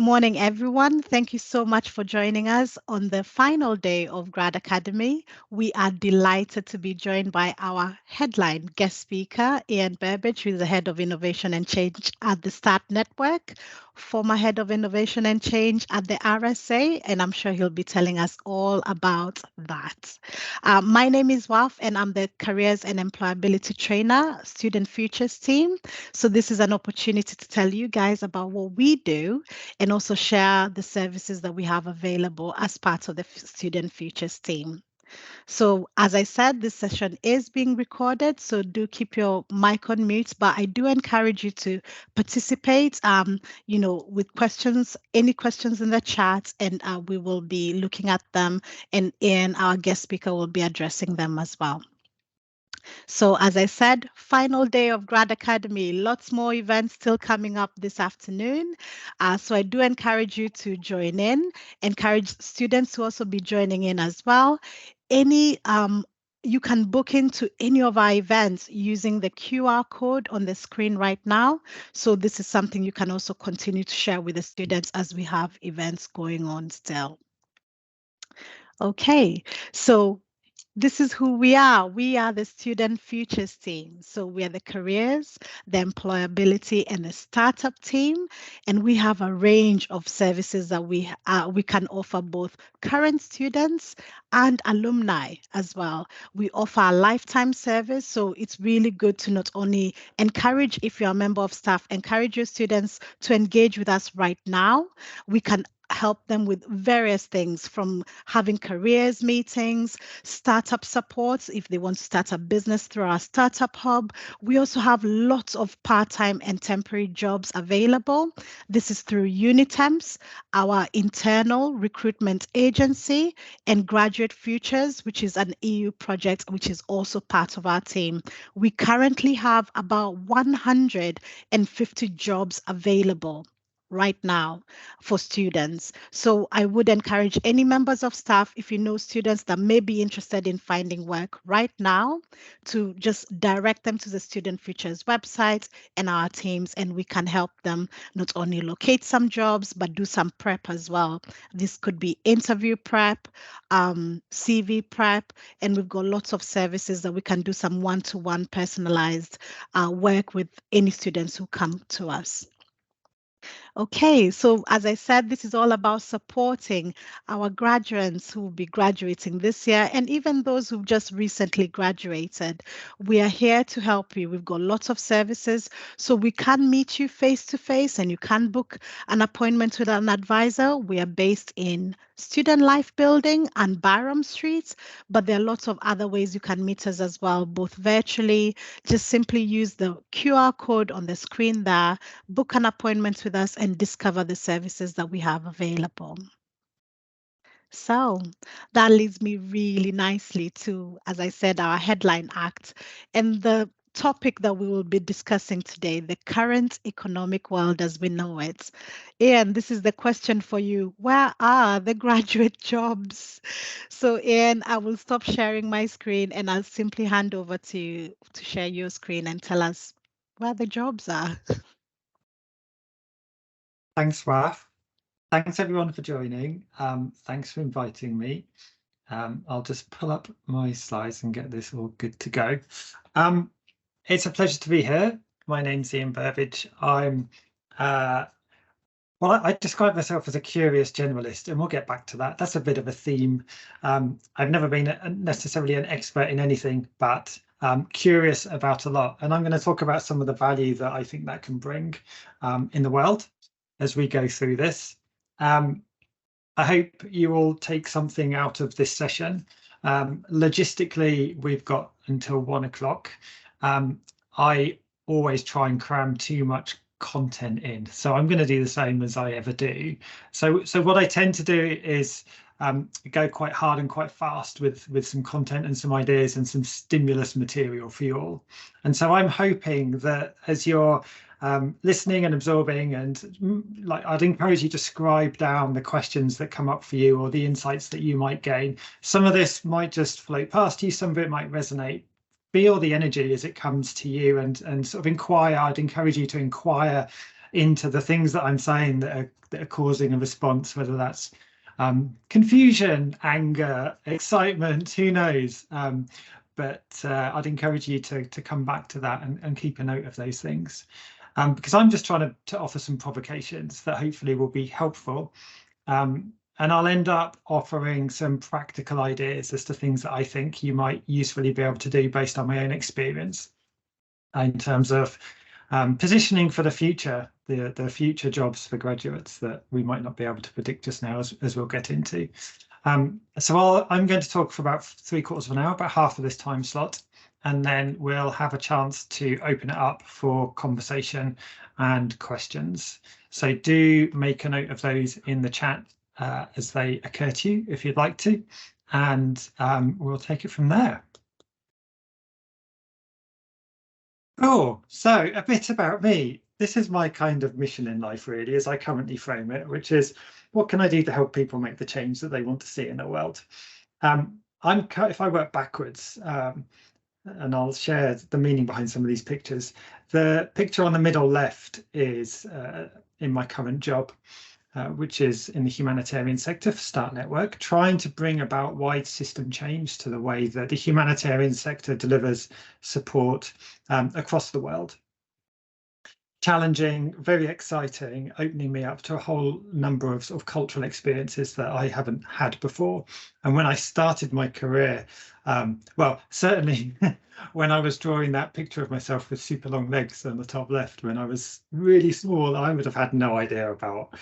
morning, everyone. Thank you so much for joining us on the final day of Grad Academy. We are delighted to be joined by our headline guest speaker, Ian Burbage, who is the Head of Innovation and Change at the START Network, former Head of Innovation and Change at the RSA, and I'm sure he'll be telling us all about that. My name is Waf, and I'm the Careers and Employability Trainer, Student Futures team. So this is an opportunity to tell you guys about what we do and also share the services that we have available as part of the Student Futures team. So as I said, this session is being recorded, so do keep your mic on mute, but I do encourage you to participate, with questions, any questions in the chat, and we will be looking at them, and Ian, our guest speaker, will be addressing them as well. So as I said, final day of Grad Academy, lots more events still coming up this afternoon. So I do encourage you to join in, encourage students to also be joining in as well. You can book into any of our events using the QR code on the screen right now. So this is something you can also continue to share with the students as we have events going on still. Okay, so this is who we are. We are the Student Futures team. So we are the careers, the employability, and the startup team. And we have a range of services that we can offer both current students and alumni as well. We offer a lifetime service. So it's really good to not only encourage, if you're a member of staff, encourage your students to engage with us right now. We can help them with various things from having careers meetings, startup supports if they want to start a business through our startup hub. We also have lots of part-time and temporary jobs available. This is through Unitemps, our internal recruitment agency, and Graduate Futures, which is an EU project, which is also part of our team. We currently have about 150 jobs available right now for students. So I would encourage any members of staff, if you know students that may be interested in finding work right now, to just direct them to the Student Futures website and our teams, and we can help them not only locate some jobs, but do some prep as well. This could be interview prep, CV prep, and we've got lots of services that we can do some one-to-one personalized work with any students who come to us. Okay, so as I said, this is all about supporting our graduates who will be graduating this year and even those who've just recently graduated. We are here to help you. We've got lots of services, so we can meet you face to face and you can book an appointment with an advisor. We are based in Student Life Building and Barham Street, but there are lots of other ways you can meet us as well, both virtually. Just simply use the QR code on the screen there, book an appointment with us, and discover the services that we have available. So that leads me really nicely to, as I said, our headline act and the topic that we will be discussing today, the current economic world as we know it. Ian, this is the question for you. Where are the graduate jobs? So Ian, I will stop sharing my screen and I'll simply hand over to you to share your screen and tell us where the jobs are. Thanks, Raf. Thanks everyone for joining. Thanks for inviting me. I'll just pull up my slides and get this all good to go. It's a pleasure to be here. My name's Ian Burbage. I describe myself as a curious generalist, and we'll get back to that. That's a bit of a theme. I've never been necessarily an expert in anything, but curious about a lot. And I'm going to talk about some of the value that I think that can bring in the world as we go through this. I hope you all take something out of this session. Logistically, we've got until 1 o'clock. I always try and cram too much content in, so I'm going to do the same as I ever do. So what I tend to do is go quite hard and quite fast with some content and some ideas and some stimulus material for you all. And so I'm hoping that as you're listening and absorbing, and I'd encourage you to scribe down the questions that come up for you or the insights that you might gain. Some of this might just float past you, some of it might resonate. Feel the energy as it comes to you and sort of inquire. I'd encourage you to inquire into the things that I'm saying that are causing a response, whether that's confusion, anger, excitement, who knows. But I'd encourage you to come back to that and keep a note of those things, because I'm just trying to offer some provocations that hopefully will be helpful. And I'll end up offering some practical ideas as to things that I think you might usefully be able to do based on my own experience in terms of positioning for the future, the future jobs for graduates that we might not be able to predict just now, as we'll get into. So I'm going to talk for about 3/4 of an hour, about half of this time slot, and then we'll have a chance to open it up for conversation and questions. So do make a note of those in the chat as they occur to you, if you'd like to, and we'll take it from there. Oh, so a bit about me. This is my kind of mission in life, really, as I currently frame it, which is, what can I do to help people make the change that they want to see in the world? If I work backwards, and I'll share the meaning behind some of these pictures. The picture on the middle left is in my current job, which is in the humanitarian sector for Start Network, trying to bring about wide system change to the way that the humanitarian sector delivers support across the world. Challenging, very exciting, opening me up to a whole number of sort of cultural experiences that I haven't had before. And when I started my career, well, certainly when I was drawing that picture of myself with super long legs on the top left, when I was really small, I would have had no idea about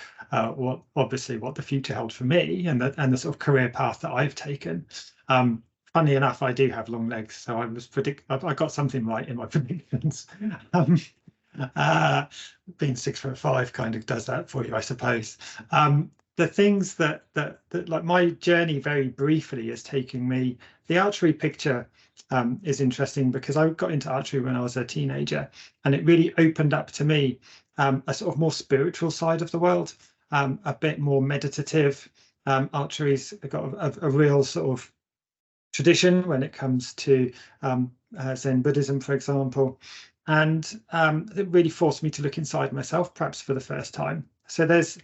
what the future held for me and the sort of career path that I've taken. Funny enough, I do have long legs, so I got something right in my predictions. Being 6'5" kind of does that for you, I suppose. The things that like my journey very briefly is taking me. The archery picture is interesting because I got into archery when I was a teenager, and it really opened up to me a sort of more spiritual side of the world, a bit more meditative. Archery's got a real sort of tradition when it comes to Zen Buddhism, for example. And it really forced me to look inside myself, perhaps for the first time. So there's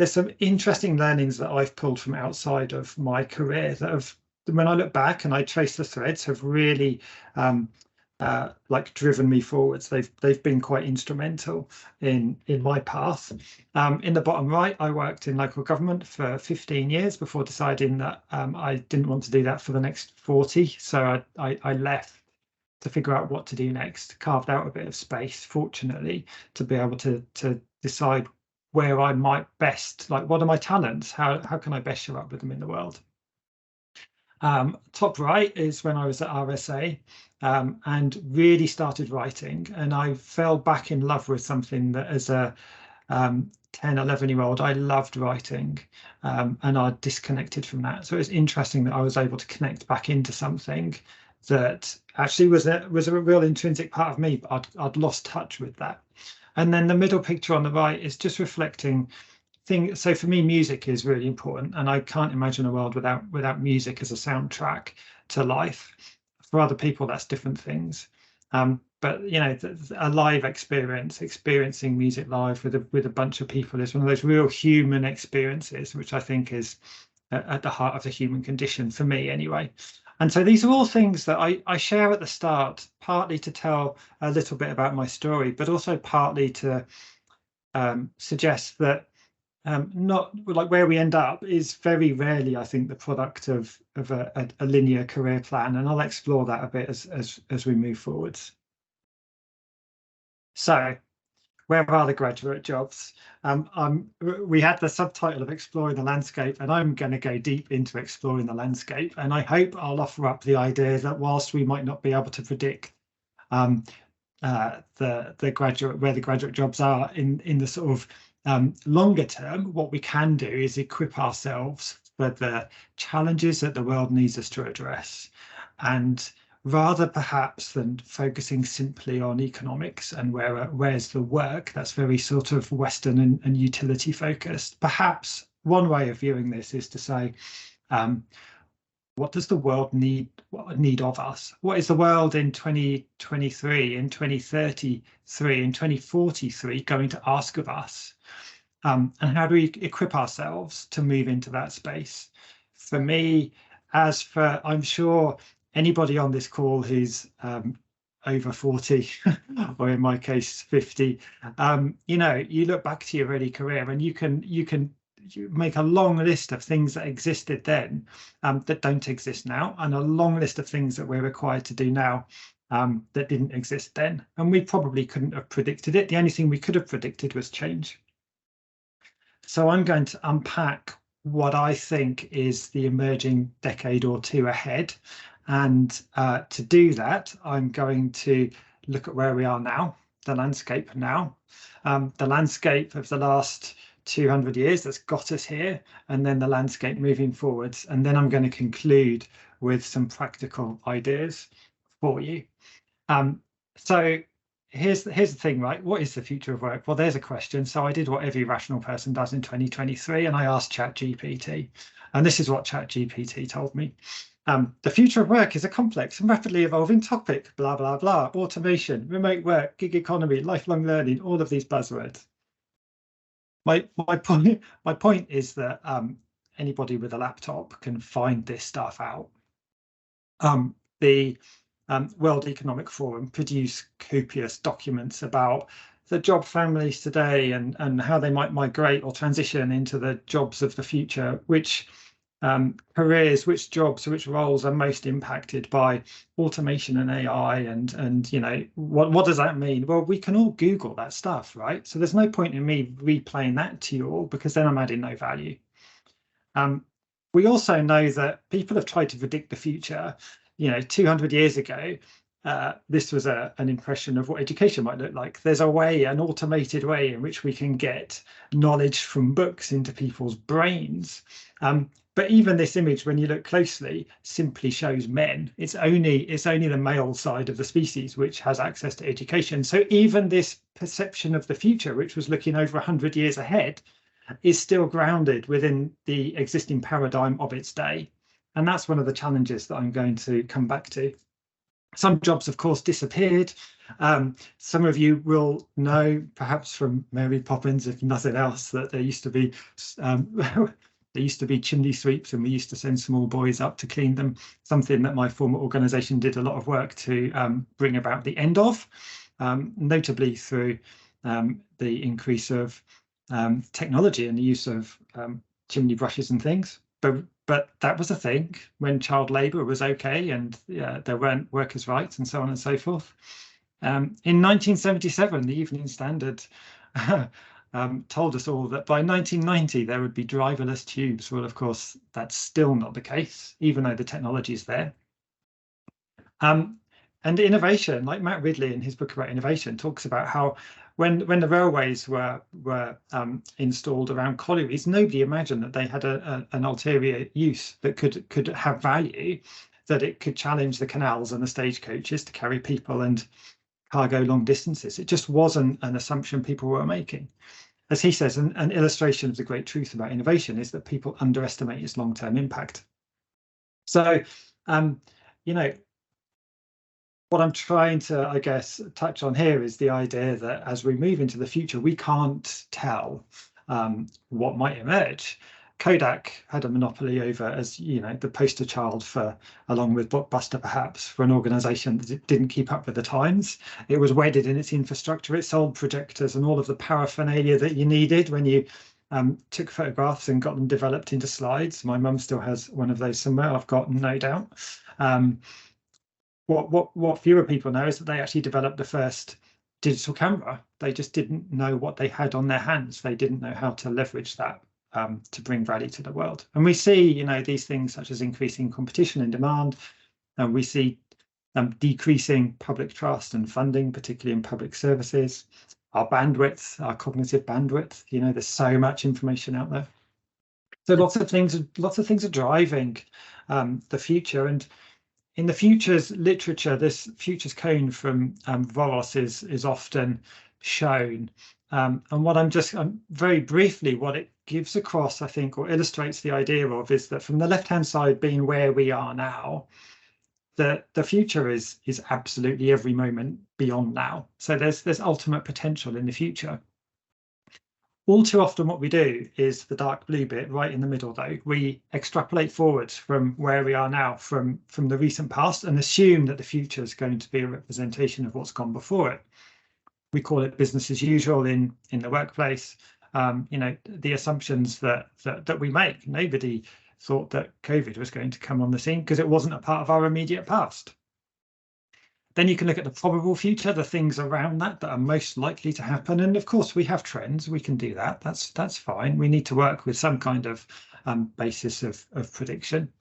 some interesting learnings that I've pulled from outside of my career that have, when I look back and I trace the threads, have really like driven me forwards. They've been quite instrumental in my path. In the bottom right, I worked in local government for 15 years before deciding that I didn't want to do that for the next 40. So I left to figure out what to do next, carved out a bit of space, fortunately, to be able to decide where I might best, like, what are my talents? How can I best show up with them in the world? Top right is when I was at RSA and really started writing. And I fell back in love with something that as a 10, 11-year-old, I loved writing, and I disconnected from that. So it's interesting that I was able to connect back into something that actually was a real intrinsic part of me, but I'd lost touch with that. And then the middle picture on the right is just reflecting things. So for me, music is really important, and I can't imagine a world without music as a soundtrack to life. For other people, that's different things. But you know, a live experience, experiencing music live with a bunch of people, is one of those real human experiences, which I think is at the heart of the human condition, for me anyway. And so these are all things that I share at the start, partly to tell a little bit about my story, but also partly to suggest that not like where we end up is very rarely, I think, the product of a linear career plan. And I'll explore that a bit as we move forwards. So where are the graduate jobs? We had the subtitle of Exploring the Landscape, and I'm going to go deep into exploring the landscape. And I hope I'll offer up the idea that whilst we might not be able to predict where the graduate jobs are in the sort of longer term, what we can do is equip ourselves for the challenges that the world needs us to address. And rather perhaps than focusing simply on economics and where's the work, that's very sort of Western and utility focused. Perhaps one way of viewing this is to say, what does the world need of us? What is the world in 2023, in 2033, in 2043 going to ask of us? And how do we equip ourselves to move into that space? For me, as for, I'm sure anybody on this call who's over 40, or in my case 50, you know, you look back to your early career and you can make a long list of things that existed then that don't exist now, and a long list of things that we're required to do now that didn't exist then. And we probably couldn't have predicted it. The only thing we could have predicted was change. So I'm going to unpack what I think is the emerging decade or two ahead. And to do that, I'm going to look at where we are now, the landscape now, the landscape of the last 200 years that's got us here, and then the landscape moving forwards. And then I'm going to conclude with some practical ideas for you. So here's the thing, right? What is the future of work? Well, there's a question. So I did what every rational person does in 2023, and I asked ChatGPT, and this is what ChatGPT told me. The future of work is a complex and rapidly evolving topic, blah, blah, blah, automation, remote work, gig economy, lifelong learning, all of these buzzwords. My point is that anybody with a laptop can find this stuff out. The World Economic Forum produce copious documents about the job families today and how they might migrate or transition into the jobs of the future, which careers, which jobs, which roles are most impacted by automation and AI, and you know, what does that mean? Well, we can all Google that stuff, right? So there's no point in me replaying that to you all, because then I'm adding no value. We also know that people have tried to predict the future. You know, 200 years ago, this was an impression of what education might look like. There's a way, an automated way in which we can get knowledge from books into people's brains. But even this image, when you look closely, simply shows men. It's only the male side of the species which has access to education. So even this perception of the future, which was looking over 100 years ahead, is still grounded within the existing paradigm of its day. And that's one of the challenges that I'm going to come back to. Some jobs, of course, disappeared. Some of you will know, perhaps from Mary Poppins, if nothing else, that there used to be chimney sweeps, and we used to send small boys up to clean them, something that my former organisation did a lot of work to bring about the end of, notably through the increase of technology and the use of chimney brushes and things. But that was a thing when child labour was okay, and there weren't workers' rights and so on and so forth. In 1977, the Evening Standard told us all that by 1990 there would be driverless tubes. Well, of course, that's still not the case, even though the technology is there. And innovation, like Matt Ridley in his book about innovation, talks about how when the railways were installed around collieries, nobody imagined that they had an ulterior use that could have value, that it could challenge the canals and the stagecoaches to carry people and cargo long distances. It just wasn't an assumption people were making. As he says, an illustration of the great truth about innovation is that people underestimate its long-term impact. So, you know, what I'm trying to, I guess, touch on here is the idea that as we move into the future, we can't tell what might emerge. Kodak had a monopoly over, as you know, the poster child for, along with Blockbuster perhaps, for an organization that didn't keep up with the times. It was wedded in its infrastructure. It sold projectors and all of the paraphernalia that you needed when you took photographs and got them developed into slides. My mum still has one of those somewhere, I've got no doubt. What fewer people know is that they actually developed the first digital camera. They just didn't know what they had on their hands. They didn't know how to leverage that to bring value to the world. And we see, you know, these things such as increasing competition and demand, and we see decreasing public trust and funding, particularly in public services. Our bandwidth, our cognitive bandwidth, you know, there's so much information out there. So lots of things are driving the future. And in the futures literature, this futures cone from Voros is often shown. And what I'm very briefly, what it gives across, I think, or illustrates the idea of is that from the left-hand side being where we are now, the future is absolutely every moment beyond now. So there's ultimate potential in the future. All too often what we do is the dark blue bit right in the middle, though. We extrapolate forwards from where we are now, from the recent past, and assume that the future is going to be a representation of what's gone before it. We call it business as usual in the workplace. The assumptions that we make. Nobody thought that COVID was going to come on the scene because it wasn't a part of our immediate past. Then you can look at the probable future, the things around that are most likely to happen. And of course, we have trends. We can do that. That's fine. We need to work with some kind of basis of prediction.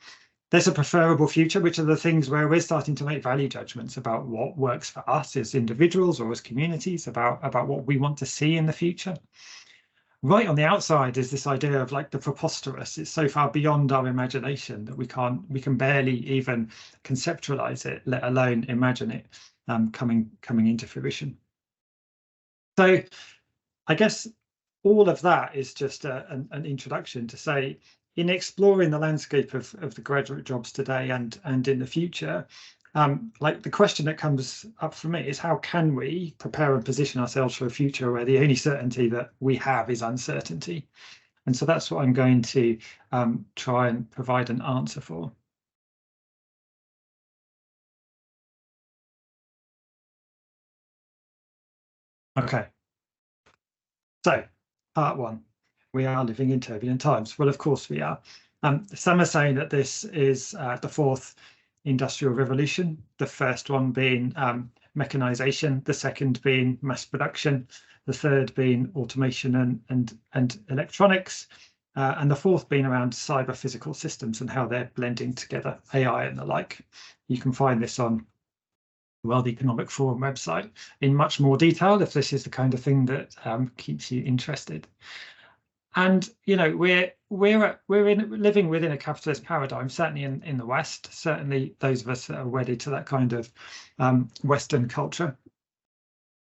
There's a preferable future, which are the things where we're starting to make value judgments about what works for us as individuals or as communities, about what we want to see in the future. Right on the outside is this idea of like the preposterous. It's so far beyond our imagination that we can barely even conceptualize it, let alone imagine it coming into fruition. So I guess all of that is just an introduction to say, in exploring the landscape of the graduate jobs today and in the future, like the question that comes up for me is how can we prepare and position ourselves for a future where the only certainty that we have is uncertainty? And so that's what I'm going to try and provide an answer for. Okay. So part one, we are living in turbulent times. Well, of course we are. Some are saying that this is the fourth industrial revolution, the first one being mechanization, the second being mass production, the third being automation and electronics, and the fourth being around cyber physical systems and how they're blending together, AI and the like. You can find this on the World Economic Forum website in much more detail if this is the kind of thing that keeps you interested. And we're living within a capitalist paradigm, certainly in the West. Certainly, those of us that are wedded to that kind of Western culture,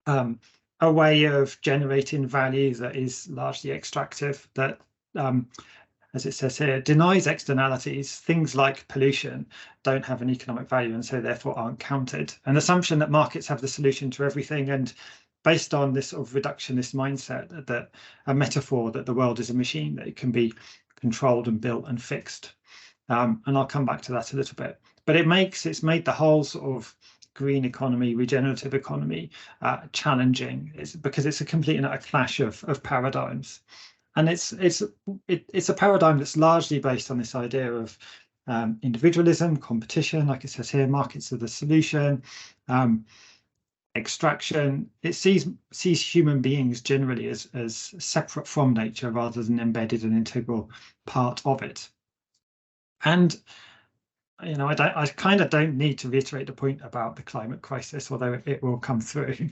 a way of generating value that is largely extractive. That, as it says here, denies externalities. Things like pollution don't have an economic value, and so therefore aren't counted. An assumption that markets have the solution to everything, and based on this sort of reductionist mindset, that a metaphor that the world is a machine, that it can be controlled and built and fixed. And I'll come back to that a little bit. But it's made the whole sort of green economy, regenerative economy challenging. Because it's a complete and utter clash of paradigms. And it's a paradigm that's largely based on this idea of individualism, competition, like it says here, markets are the solution, extraction. It sees human beings generally as separate from nature rather than embedded and integral part of it. And I kind of don't need to reiterate the point about the climate crisis, although it will come through.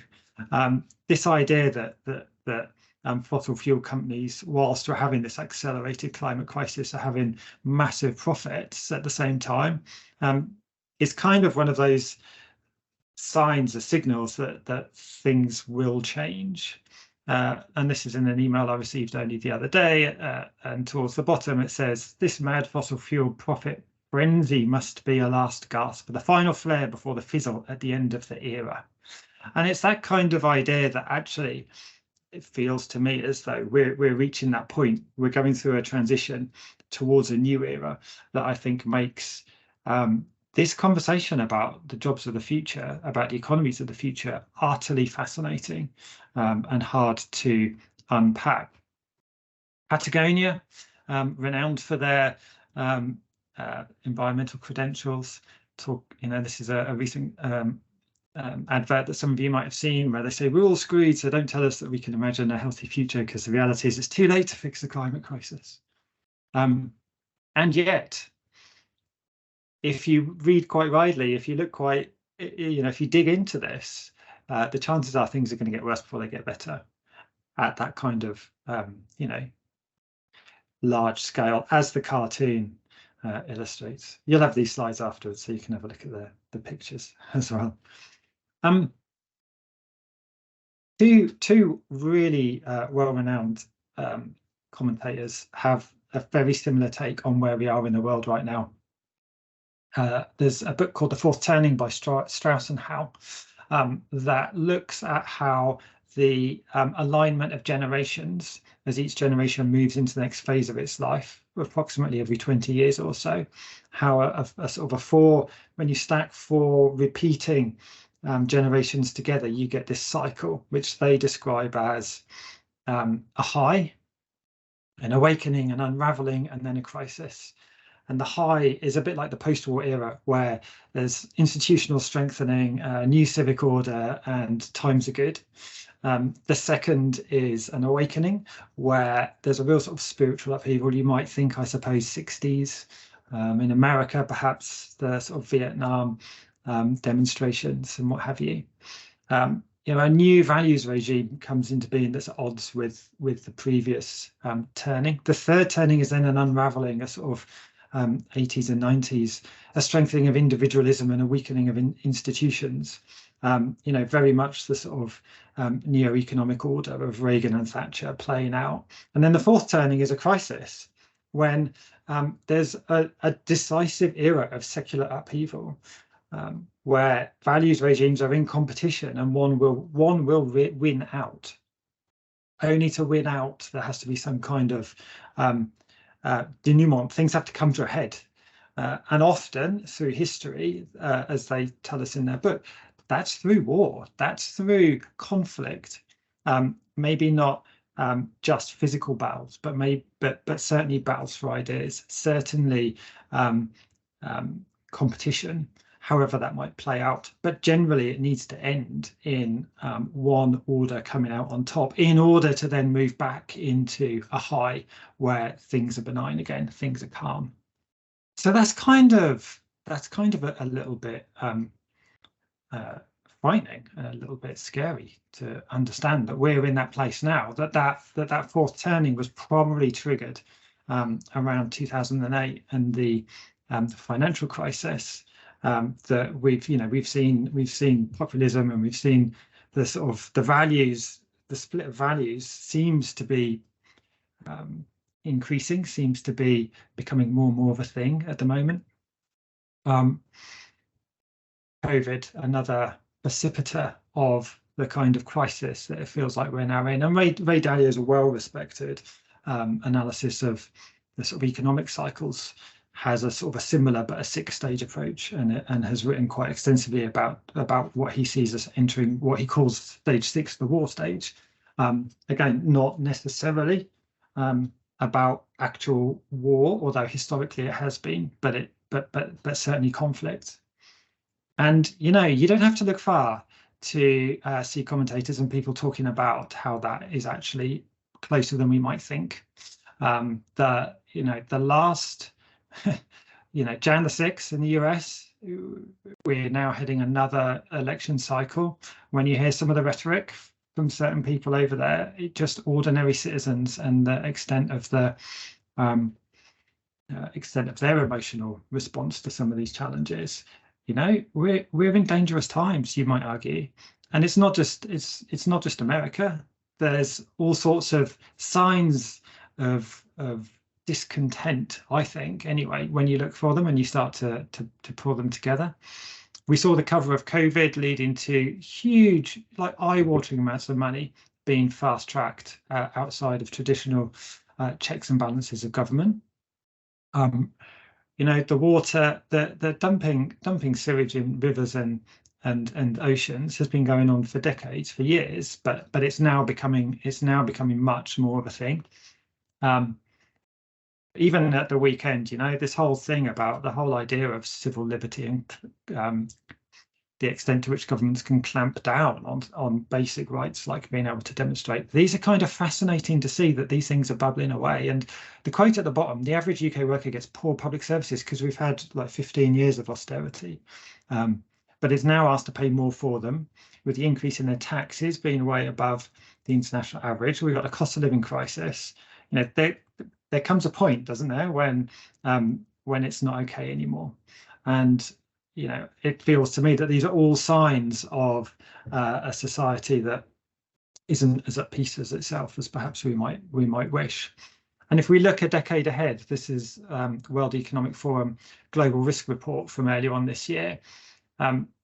This idea that fossil fuel companies, whilst we're having this accelerated climate crisis, are having massive profits at the same time, is kind of one of those signs or signals that things will change. And this is in an email I received only the other day, and towards the bottom it says, "This mad fossil fuel profit frenzy must be a last gasp, the final flare before the fizzle at the end of the era." And it's that kind of idea that actually it feels to me as though we're reaching that point. We're going through a transition towards a new era that I think makes this conversation about the jobs of the future, about the economies of the future, utterly fascinating and hard to unpack. Patagonia, renowned for their environmental credentials. This is a recent advert that some of you might have seen where they say we're all screwed, so don't tell us that we can imagine a healthy future, because the reality is it's too late to fix the climate crisis. And yet, if you read quite widely, if you look quite, if you dig into this, the chances are things are going to get worse before they get better at that kind of, large scale, as the cartoon illustrates. You'll have these slides afterwards, so you can have a look at the pictures as well. Two really well-renowned commentators have a very similar take on where we are in the world right now. There's a book called The Fourth Turning by Strauss and Howe that looks at how the alignment of generations, as each generation moves into the next phase of its life, approximately every 20 years or so, how a sort of when you stack 4 repeating generations together, you get this cycle, which they describe as a high, an awakening, an unraveling, and then a crisis. And the high is a bit like the post-war era, where there's institutional strengthening, new civic order, and times are good. The second is an awakening, where there's a real sort of spiritual upheaval. You might think, I suppose, 60s. In America, perhaps the sort of Vietnam demonstrations and what have you. A new values regime comes into being that's at odds with the previous turning. The third turning is then an unraveling, a sort of 80s and 90s, a strengthening of individualism and a weakening of institutions. Very much the sort of neo-economic order of Reagan and Thatcher playing out. And then the fourth turning is a crisis, when there's a decisive era of secular upheaval, where values regimes are in competition, and one will win out. Only to win out, there has to be some kind of denouement. Things have to come to a head, and often through history, as they tell us in their book, that's through war, that's through conflict. Maybe not just physical battles, but certainly battles for ideas, certainly competition, however that might play out. But generally it needs to end in one order coming out on top, in order to then move back into a high where things are benign again, things are calm. So that's kind of a little bit frightening and a little bit scary to understand that we're in that place now, that fourth turning was probably triggered around 2008 and the financial crisis. That we've seen populism, and we've seen the sort of the split of values seems to be increasing, seems to be becoming more and more of a thing at the moment. COVID, another precipitator of the kind of crisis that it feels like we're now in. And Ray Dalio is a well-respected analysis of the sort of economic cycles, has a sort of a similar but a 6-stage approach, and has written quite extensively about what he sees as entering what he calls stage 6, the war stage. Again, not necessarily about actual war, although historically it has been, but certainly conflict. And you don't have to look far to see commentators and people talking about how that is actually closer than we might think. The last Jan the 6th in the US, we're now heading another election cycle. When you hear some of the rhetoric from certain people over there, just ordinary citizens, and the extent of their emotional response to some of these challenges, we're in dangerous times, you might argue. And it's not just America. There's all sorts of signs of discontent, I think, anyway, when you look for them and you start to pull them together. We saw the cover of COVID leading to huge, like eye-watering amounts of money being fast-tracked outside of traditional checks and balances of government. The water, the dumping sewage in rivers and oceans has been going on for decades, for years, but it's now becoming much more of a thing. Even at the weekend, this whole thing about the whole idea of civil liberty and the extent to which governments can clamp down on basic rights like being able to demonstrate. These are kind of fascinating to see that these things are bubbling away. And the quote at the bottom, the average UK worker gets poor public services because we've had like 15 years of austerity, but is now asked to pay more for them, with the increase in their taxes being way above the international average. We've got a cost of living crisis. There comes a point, doesn't there, when it's not okay anymore. And it feels to me that these are all signs of a society that isn't as at peace as itself as perhaps we might wish. And if we look a decade ahead, this is World Economic Forum Global Risk Report from earlier on this year.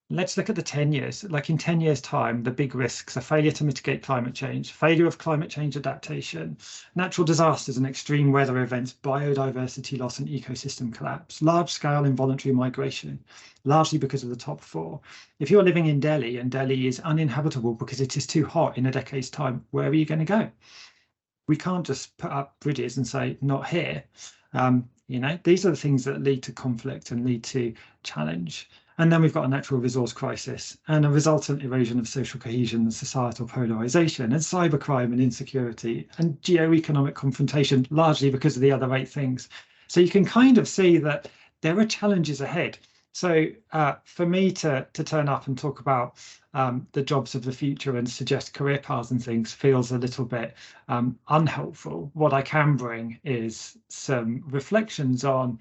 Let's look at the 10 years. Like in 10 years' time, the big risks are failure to mitigate climate change, failure of climate change adaptation, natural disasters and extreme weather events, biodiversity loss and ecosystem collapse, large-scale involuntary migration, largely because of the top four. If you're living in Delhi and Delhi is uninhabitable because it is too hot in a decade's time, where are you going to go? We can't just put up bridges and say, not here. These are the things that lead to conflict and lead to challenge. And then we've got a natural resource crisis and a resultant erosion of social cohesion and societal polarization and cybercrime and insecurity and geo-economic confrontation, largely because of the other 8 things. So you can kind of see that there are challenges ahead. So for me to turn up and talk about the jobs of the future and suggest career paths and things feels a little bit unhelpful. What I can bring is some reflections on,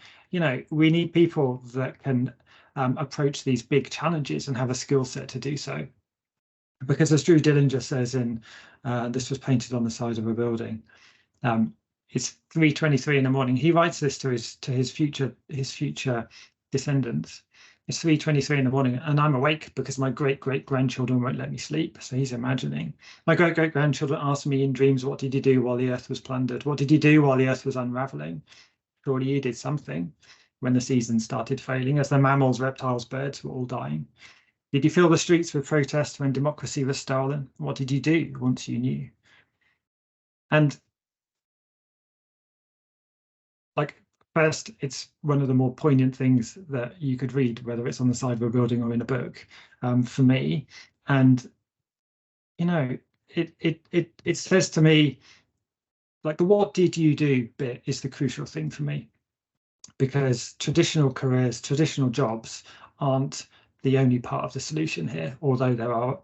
we need people that can approach these big challenges and have a skill set to do so. Because as Drew Dillinger says this was painted on the side of a building, it's 3:23 in the morning. He writes this to his future descendants. It's 3:23 in the morning and I'm awake because my great-great-grandchildren won't let me sleep. So he's imagining. My great-great-grandchildren asked me in dreams, what did you do while the earth was plundered? What did you do while the earth was unraveling? Surely you did something when the season started failing, as the mammals, reptiles, birds were all dying. Did you fill the streets with protest when democracy was stolen? What did you do once you knew? And first, it's one of the more poignant things that you could read, whether it's on the side of a building or in a book, for me. And it says to me, like, the what did you do bit is the crucial thing for me, because traditional careers, traditional jobs aren't the only part of the solution here, although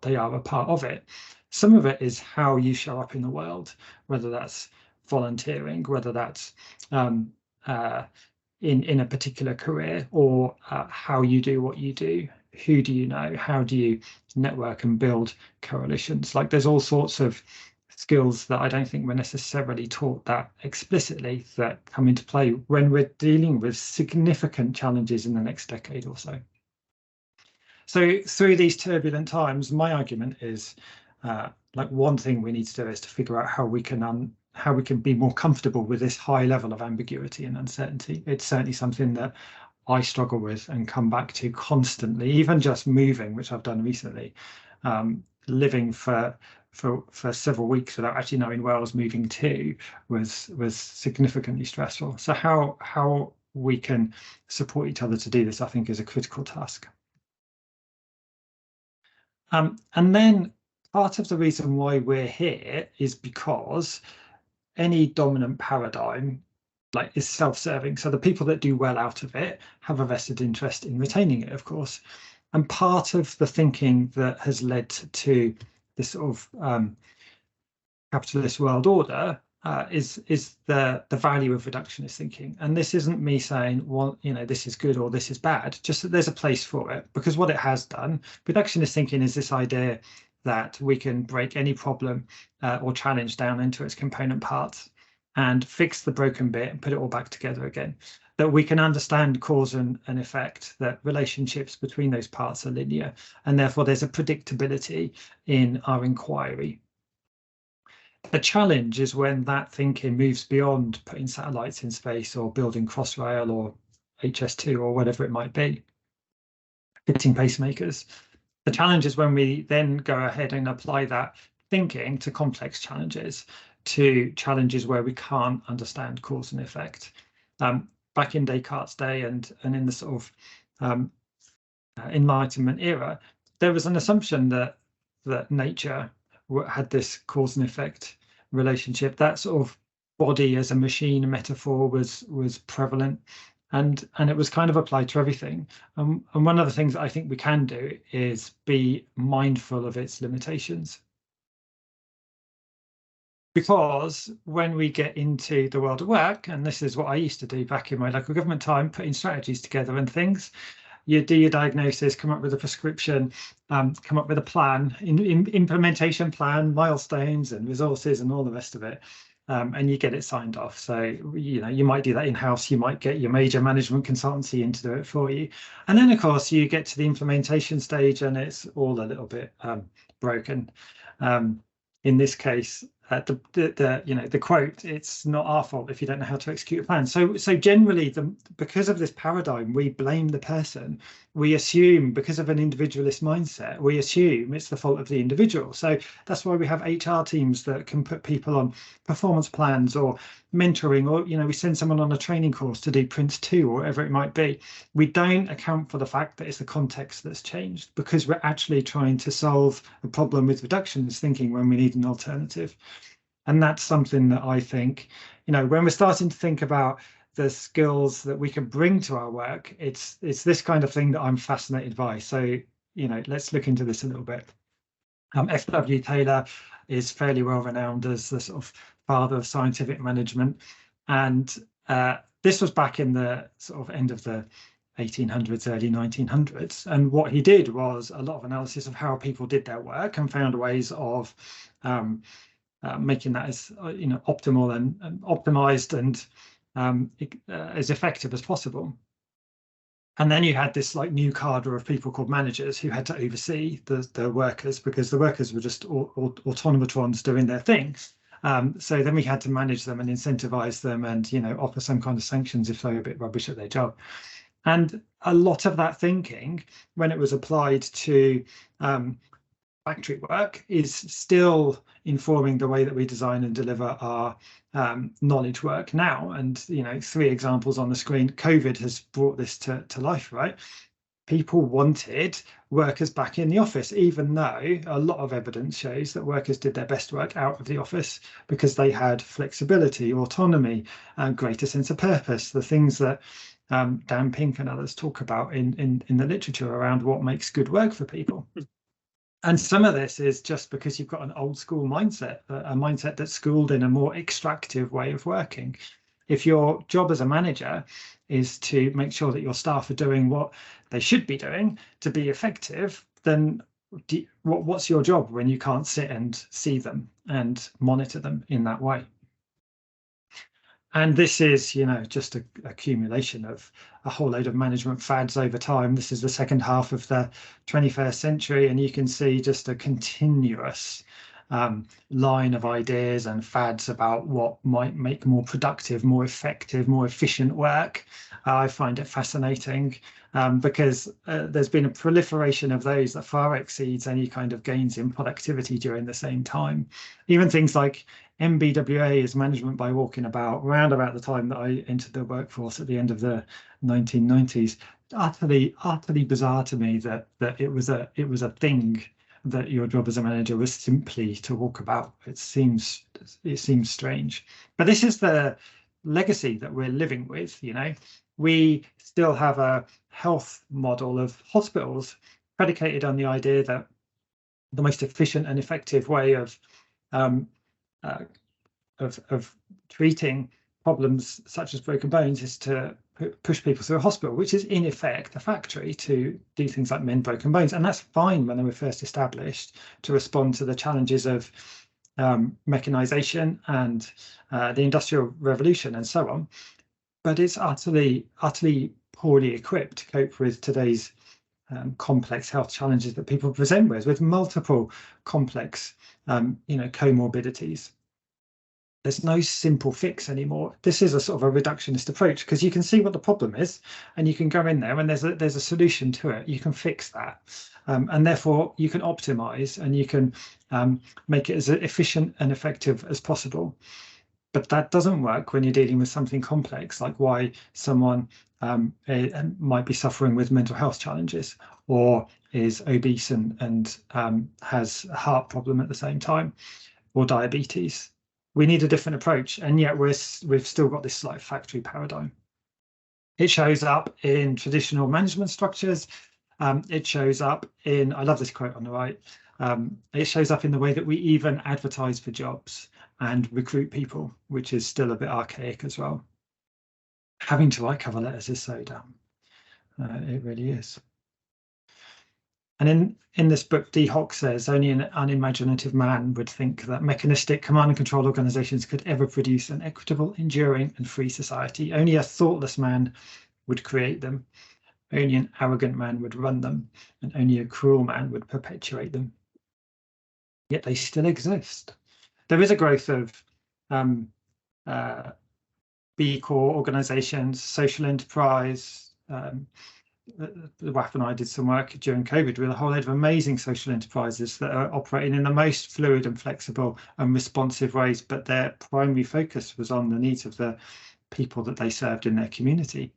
they are a part of it. Some of it is how you show up in the world, whether that's volunteering, whether that's in a particular career, or how you do what you do. Who do you know? How do you network and build coalitions? Like, there's all sorts of skills that I don't think we're necessarily taught that explicitly that come into play when we're dealing with significant challenges in the next decade or so. So through these turbulent times, my argument is like, one thing we need to do is to figure out how we can be more comfortable with this high level of ambiguity and uncertainty. It's certainly something that I struggle with and come back to constantly, even just moving, which I've done recently. Living for several weeks without actually knowing where I was moving to was significantly stressful. So how we can support each other to do this, I think, is a critical task. And then part of the reason why we're here is because any dominant paradigm is self-serving. So the people that do well out of it have a vested interest in retaining it, of course. And part of the thinking that has led to this sort of capitalist world order is the value of reductionist thinking. And this isn't me saying, well, this is good or this is bad, just that there's a place for it. Because what it has done, reductionist thinking is this idea that we can break any problem or challenge down into its component parts and fix the broken bit and put it all back together again. That we can understand cause and effect, that relationships between those parts are linear, and therefore there's a predictability in our inquiry. The challenge is when that thinking moves beyond putting satellites in space or building Crossrail or HS2 or whatever it might be, fitting pacemakers. The challenge is when we then go ahead and apply that thinking to complex challenges, to challenges where we can't understand cause and effect. Back in Descartes' day and in the sort of Enlightenment era, there was an assumption that nature had this cause and effect relationship. That sort of body as a machine metaphor was prevalent, and it was kind of applied to everything. And one of the things that I think we can do is be mindful of its limitations. Because when we get into the world of work, and this is what I used to do back in my local government time, putting strategies together and things, you do your diagnosis, come up with a prescription, come up with a plan, implementation plan, milestones and resources and all the rest of it. and you get it signed off. So, you might do that in-house, you might get your major management consultancy in to do it for you. And then, of course, you get to the implementation stage and it's all a little bit broken. In this case, the quote, it's not our fault if you don't know how to execute a plan. So generally, because of this paradigm, we blame the person. We assume, because of an individualist mindset, we assume it's the fault of the individual. So that's why we have HR teams that can put people on performance plans or mentoring, or we send someone on a training course to do Prince 2 or whatever it might be. We don't account for the fact that it's the context that's changed, because we're actually trying to solve a problem with reductions thinking when we need an alternative. And that's something that I think, when we're starting to think about the skills that we can bring to our work, it's this kind of thing that I'm fascinated by. So, let's look into this a little bit. F.W. Taylor is fairly well renowned as the sort of father of scientific management. And this was back in the sort of end of the 1800s, early 1900s. And what he did was a lot of analysis of how people did their work and found ways of making that as optimal and optimized and as effective as possible. And then you had this new cadre of people called managers who had to oversee the workers, because the workers were just automatrons doing their thing. So then we had to manage them and incentivize them and offer some kind of sanctions if they were a bit rubbish at their job. And a lot of that thinking, when it was applied to factory work, is still informing the way that we design and deliver our knowledge work now. And 3 examples on the screen. COVID has brought this to life, right? People wanted workers back in the office, even though a lot of evidence shows that workers did their best work out of the office because they had flexibility, autonomy, and greater sense of purpose, the things that Dan Pink and others talk about in the literature around what makes good work for people. And some of this is just because you've got an old school mindset, a mindset that's schooled in a more extractive way of working. If your job as a manager is to make sure that your staff are doing what they should be doing to be effective, then what's your job when you can't sit and see them and monitor them in that way? And this is, just a accumulation of a whole load of management fads over time. This is the second half of the 21st century, and you can see just a continuous line of ideas and fads about what might make more productive, more effective, more efficient work. I find it fascinating because there's been a proliferation of those that far exceeds any kind of gains in productivity during the same time. Even things like MBWA is management by walking about, around about the time that I entered the workforce at the end of the 1990s. Utterly bizarre to me that it was a thing, that your job as a manager was simply to walk about. It seems strange, but this is the legacy that we're living with. We still have a health model of hospitals predicated on the idea that the most efficient and effective way of treating problems such as broken bones is to push people through a hospital, which is in effect a factory to do things like mend broken bones. And that's fine when they were first established to respond to the challenges of mechanization and the Industrial Revolution and so on. But it's utterly poorly equipped to cope with today's complex health challenges that people present with multiple complex comorbidities. There's no simple fix anymore. This is a sort of a reductionist approach, because you can see what the problem is and you can go in there and there's a solution to it. You can fix that, and therefore you can optimize and you can make it as efficient and effective as possible. But that doesn't work when you're dealing with something complex, like why someone might be suffering with mental health challenges, or is obese and has a heart problem at the same time, or diabetes. We need a different approach, and yet we've still got this factory paradigm. It shows up in traditional management structures. It shows up in, I love this quote on the right, it shows up in the way that we even advertise for jobs and recruit people, which is still a bit archaic as well. Having to write cover letters is so dumb. It really is. And in this book, D. Hock says only an unimaginative man would think that mechanistic command and control organizations could ever produce an equitable, enduring, and free society. Only a thoughtless man would create them. Only an arrogant man would run them, and only a cruel man would perpetuate them. Yet they still exist. There is a growth of B Corp organizations, social enterprise. The WAF and I did some work during COVID with a whole load of amazing social enterprises that are operating in the most fluid and flexible and responsive ways, but their primary focus was on the needs of the people that they served in their community.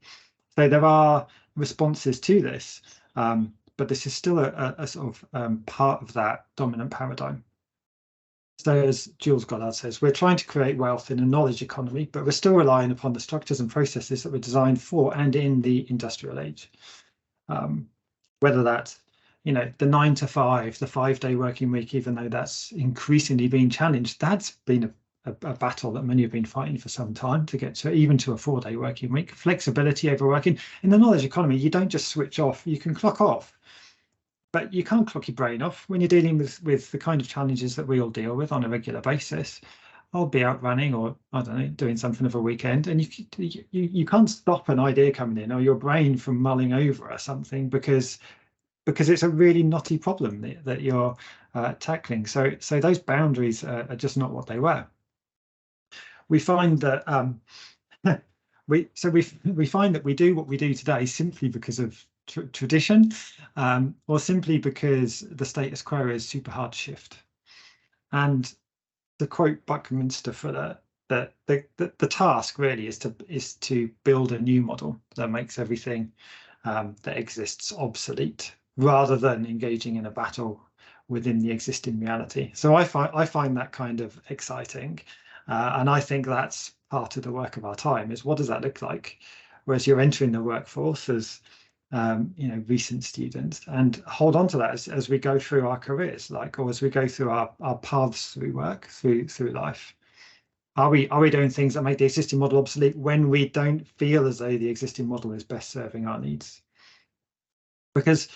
So there are responses to this, but this is still a sort of part of that dominant paradigm. So as Jules Goddard says, we're trying to create wealth in a knowledge economy, but we're still relying upon the structures and processes that were designed for and in the industrial age. Whether that's, the 9 to 5, the 5-day working week, even though that's increasingly being challenged, that's been a battle that many have been fighting for some time to get to, even to a 4-day working week. Flexibility over working. In the knowledge economy, you don't just switch off, you can clock off. But you can't clock your brain off when you're dealing with the kind of challenges that we all deal with on a regular basis. I'll be out running, or I don't know, doing something of a weekend, and you can't stop an idea coming in or your brain from mulling over or something because it's a really knotty problem that you're tackling. So those boundaries are just not what they were. We find that we find that we do what we do today simply because of tradition, or simply because the status quo is super hard to shift. And to quote Buckminster Fuller, the task really is to build a new model that makes everything that exists obsolete, rather than engaging in a battle within the existing reality. So I find that kind of exciting, and I think that's part of the work of our time. Is what does that look like? Whereas you're entering the workforce as recent students, and hold on to that as we go through our careers, or as we go through our paths through work, through life. Are we doing things that make the existing model obsolete when we don't feel as though the existing model is best serving our needs? Because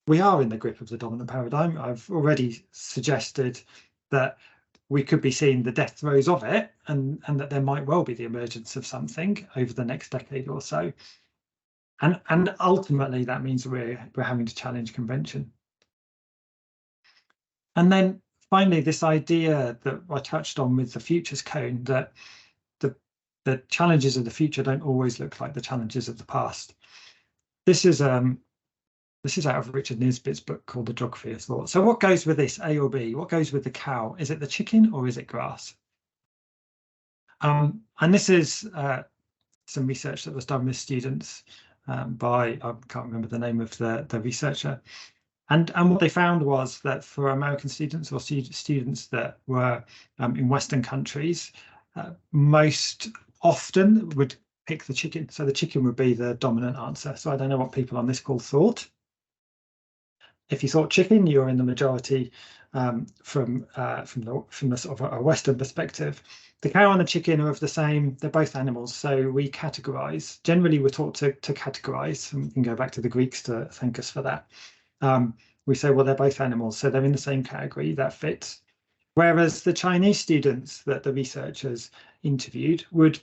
we are in the grip of the dominant paradigm. I've already suggested that we could be seeing the death throes of it, and that there might well be the emergence of something over the next decade or so. And ultimately, that means we're having to challenge convention. And then finally, this idea that I touched on with the futures cone, that the challenges of the future don't always look like the challenges of the past. This is out of Richard Nisbet's book called The Geography of Thought. So what goes with this, A or B? What goes with the cow? Is it the chicken or is it grass? And this is some research that was done with students by, I can't remember the name of the researcher. And what they found was that for American students, or students that were in Western countries, most often would pick the chicken. So the chicken would be the dominant answer. So I don't know what people on this call thought. If you thought chicken, you're in the majority from the sort of a Western perspective. The cow and the chicken are of the same, they're both animals. So we categorize. Generally, we're taught to categorize, and we can go back to the Greeks to thank us for that. We say, well, they're both animals, so they're in the same category, that fits. Whereas the Chinese students that the researchers interviewed would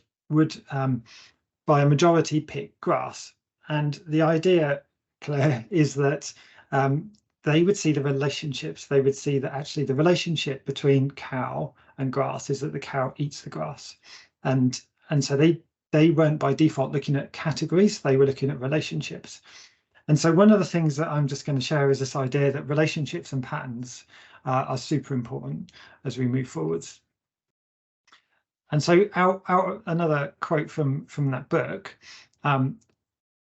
by a majority pick grass. And the idea, Claire, is that they would see the relationships. They would see that actually the relationship between cow and grass is that the cow eats the grass. And so they weren't by default looking at categories, they were looking at relationships. And so one of the things that I'm just going to share is this idea that relationships and patterns are super important as we move forwards. And so another quote from that book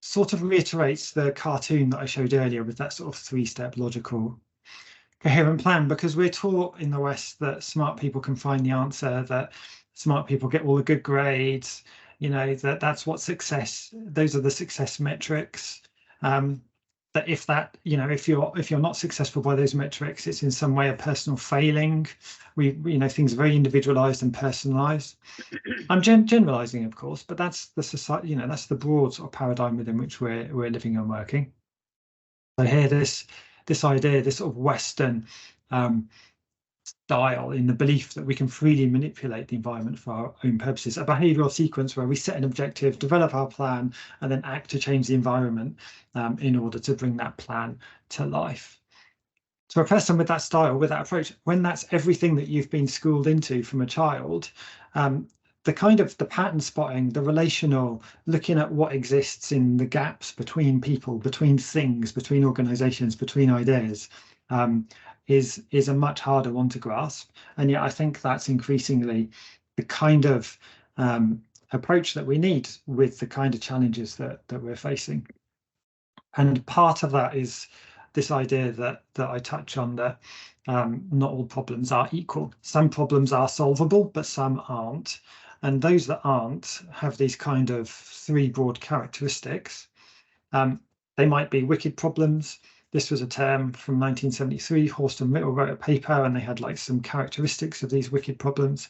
sort of reiterates the cartoon that I showed earlier with that sort of 3-step logical coherent plan, because we're taught in the West that smart people can find the answer, that smart people get all the good grades, that's what success, those are the success metrics. That if you're not successful by those metrics, it's in some way a personal failing. Things are very individualized and personalized. I'm generalizing, of course, but that's the society, that's the broad sort of paradigm within which we're living and working. So here, this this idea, this sort of Western style, in the belief that we can freely manipulate the environment for our own purposes, a behavioural sequence where we set an objective, develop our plan, and then act to change the environment in order to bring that plan to life. So a person with that style, with that approach, when that's everything that you've been schooled into from a child, the kind of the pattern spotting, the relational, looking at what exists in the gaps between people, between things, between organizations, between ideas, is a much harder one to grasp. And yet I think that's increasingly the kind of approach that we need with the kind of challenges that we're facing. And part of that is this idea that I touch on, that not all problems are equal. Some problems are solvable, but some aren't. And those that aren't have these kind of three broad characteristics. They might be wicked problems. This was a term from 1973. Horst and Rittel wrote a paper, and they had like some characteristics of these wicked problems.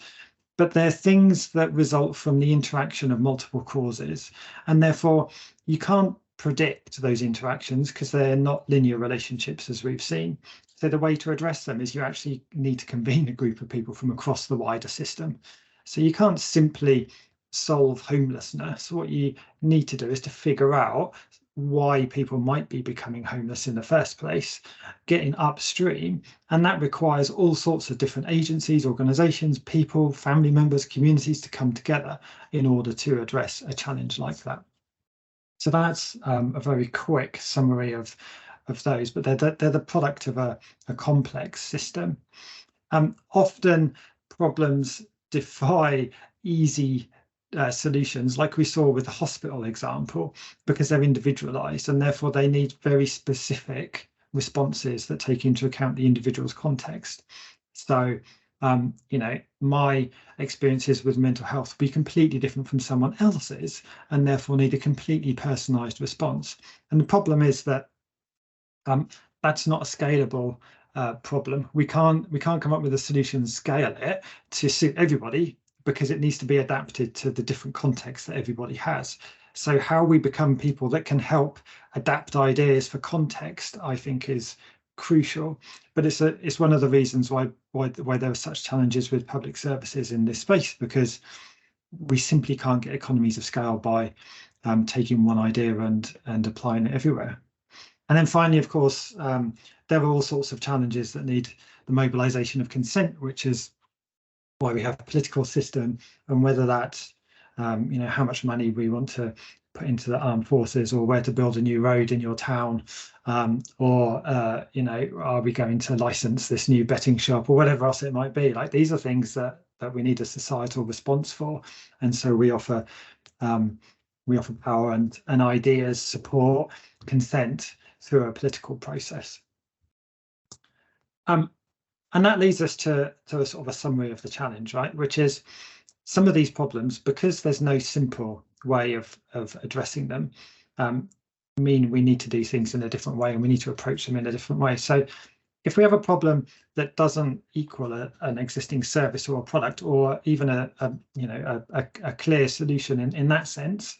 But they're things that result from the interaction of multiple causes. And therefore, you can't predict those interactions because they're not linear relationships, as we've seen. So the way to address them is you actually need to convene a group of people from across the wider system. So you can't simply solve homelessness. What you need to do is to figure out why people might be becoming homeless in the first place, getting upstream, and that requires all sorts of different agencies, organizations, people, family members, communities to come together in order to address a challenge like that. So that's a very quick summary of those, but they're the product of a complex system. Often problems defy easy solutions, like we saw with the hospital example, because they're individualized, and therefore they need very specific responses that take into account the individual's context. So my experiences with mental health will be completely different from someone else's, and therefore need a completely personalized response. And the problem is that that's not a scalable problem. We can't come up with a solution and scale it to suit everybody, because it needs to be adapted to the different contexts that everybody has. So how we become people that can help adapt ideas for context, I think, is crucial. But it's one of the reasons why there are such challenges with public services in this space, because we simply can't get economies of scale by taking one idea and applying it everywhere. And then finally, of course, there are all sorts of challenges that need the mobilization of consent, which is why we have a political system, and whether that's how much money we want to put into the armed forces, or where to build a new road in your town, or are we going to license this new betting shop, or whatever else it might be. Like, these are things that we need a societal response for, and so we offer power and ideas, support, consent through a political process. And that leads us to a sort of a summary of the challenge, right? Which is, some of these problems, because there's no simple way of addressing them, mean we need to do things in a different way, and we need to approach them in a different way. So if we have a problem that doesn't equal an existing service or a product, or even a clear solution in that sense,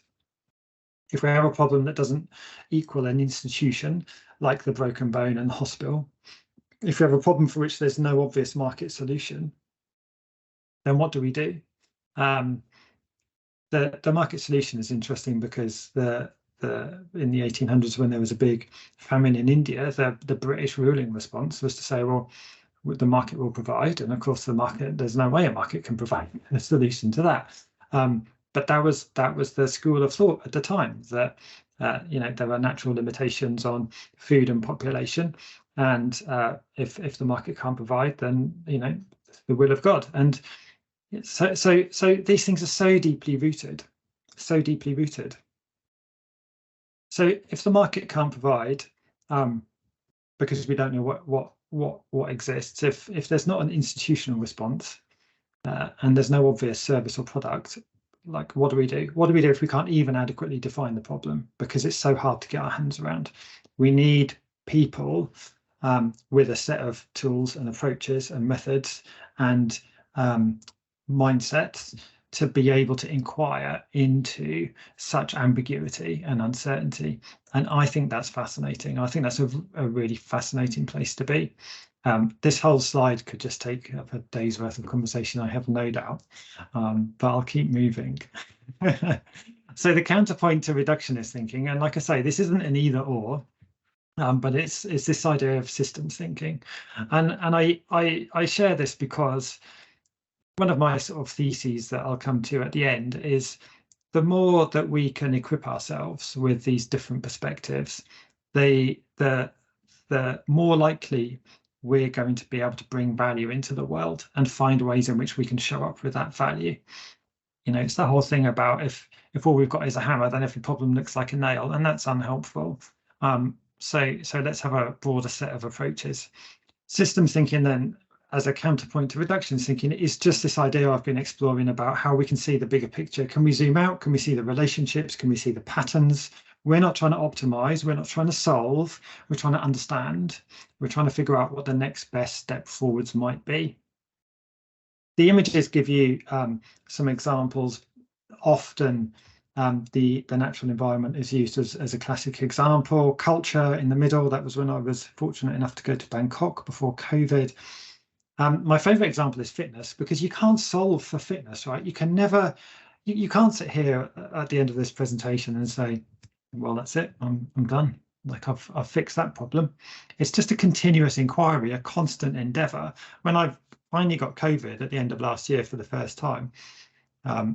if we have a problem that doesn't equal an institution like the broken bone and the hospital, if we have a problem for which there's no obvious market solution, then what do we do? The market solution is interesting, because in the 1800s, when there was a big famine in India, the British ruling response was to say, well, the market will provide. And of course, there's no way a market can provide a solution to that. But that was the school of thought at the time, that there are natural limitations on food and population, and if the market can't provide, then the will of God. And so these things are so deeply rooted. So if the market can't provide, because we don't know what exists, if there's not an institutional response, and there's no obvious service or product, like, what do we do? What do we do if we can't even adequately define the problem, because it's so hard to get our hands around? We need people with a set of tools and approaches and methods and mindsets to be able to inquire into such ambiguity and uncertainty. And I think that's fascinating. I think that's a really fascinating place to be. This whole slide could just take up a day's worth of conversation, I have no doubt, but I'll keep moving. So the counterpoint to reductionist thinking, and like I say, this isn't an either or, but it's this idea of systems thinking, and I share this because one of my sort of theses that I'll come to at the end is the more that we can equip ourselves with these different perspectives, the more likely we're going to be able to bring value into the world and find ways in which we can show up with that value. You know, it's the whole thing about if all we've got is a hammer, then every problem looks like a nail, and that's unhelpful. So let's have a broader set of approaches. Systems thinking then, as a counterpoint to reductions thinking, is just this idea I've been exploring about how we can see the bigger picture. Can we zoom out? Can we see the relationships? Can we see the patterns? We're not trying to optimize. We're not trying to solve. We're trying to understand. We're trying to figure out what the next best step forwards might be. The images give you some examples. Often the natural environment is used as a classic example. Culture in the middle, that was when I was fortunate enough to go to Bangkok before COVID. My favorite example is fitness, because you can't solve for fitness, right? You can never, you can't sit here at the end of this presentation and say, well, that's it, I'm done. Like I've fixed that problem. It's just a continuous inquiry, a constant endeavor. When I finally got COVID at the end of last year for the first time,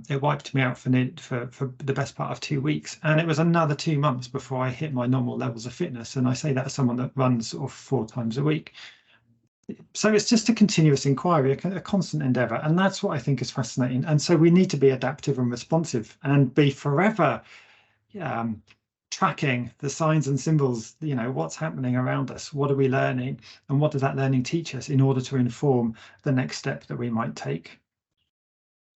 it wiped me out for the best part of 2 weeks, and it was another 2 months before I hit my normal levels of fitness. And I say that as someone that runs sort of 4 times a week. So it's just a continuous inquiry, a constant endeavor, and that's what I think is fascinating. And so we need to be adaptive and responsive and be forever tracking the signs and symbols, you know, what's happening around us, what are we learning, and what does that learning teach us in order to inform the next step that we might take.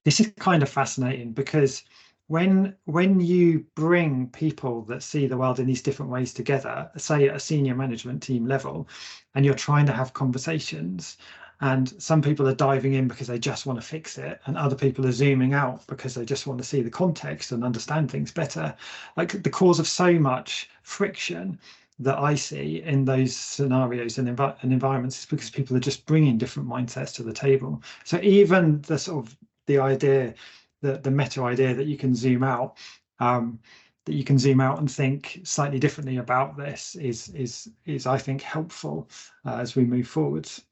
This is kind of fascinating because when you bring people that see the world in these different ways together, say at a senior management team level, and you're trying to have conversations, and some people are diving in because they just want to fix it, and other people are zooming out because they just want to see the context and understand things better. Like the cause of so much friction that I see in those scenarios and environments is because people are just bringing different mindsets to the table. So even the sort of the idea, the meta idea that you can zoom out, and think slightly differently about this is I think helpful as we move forwards.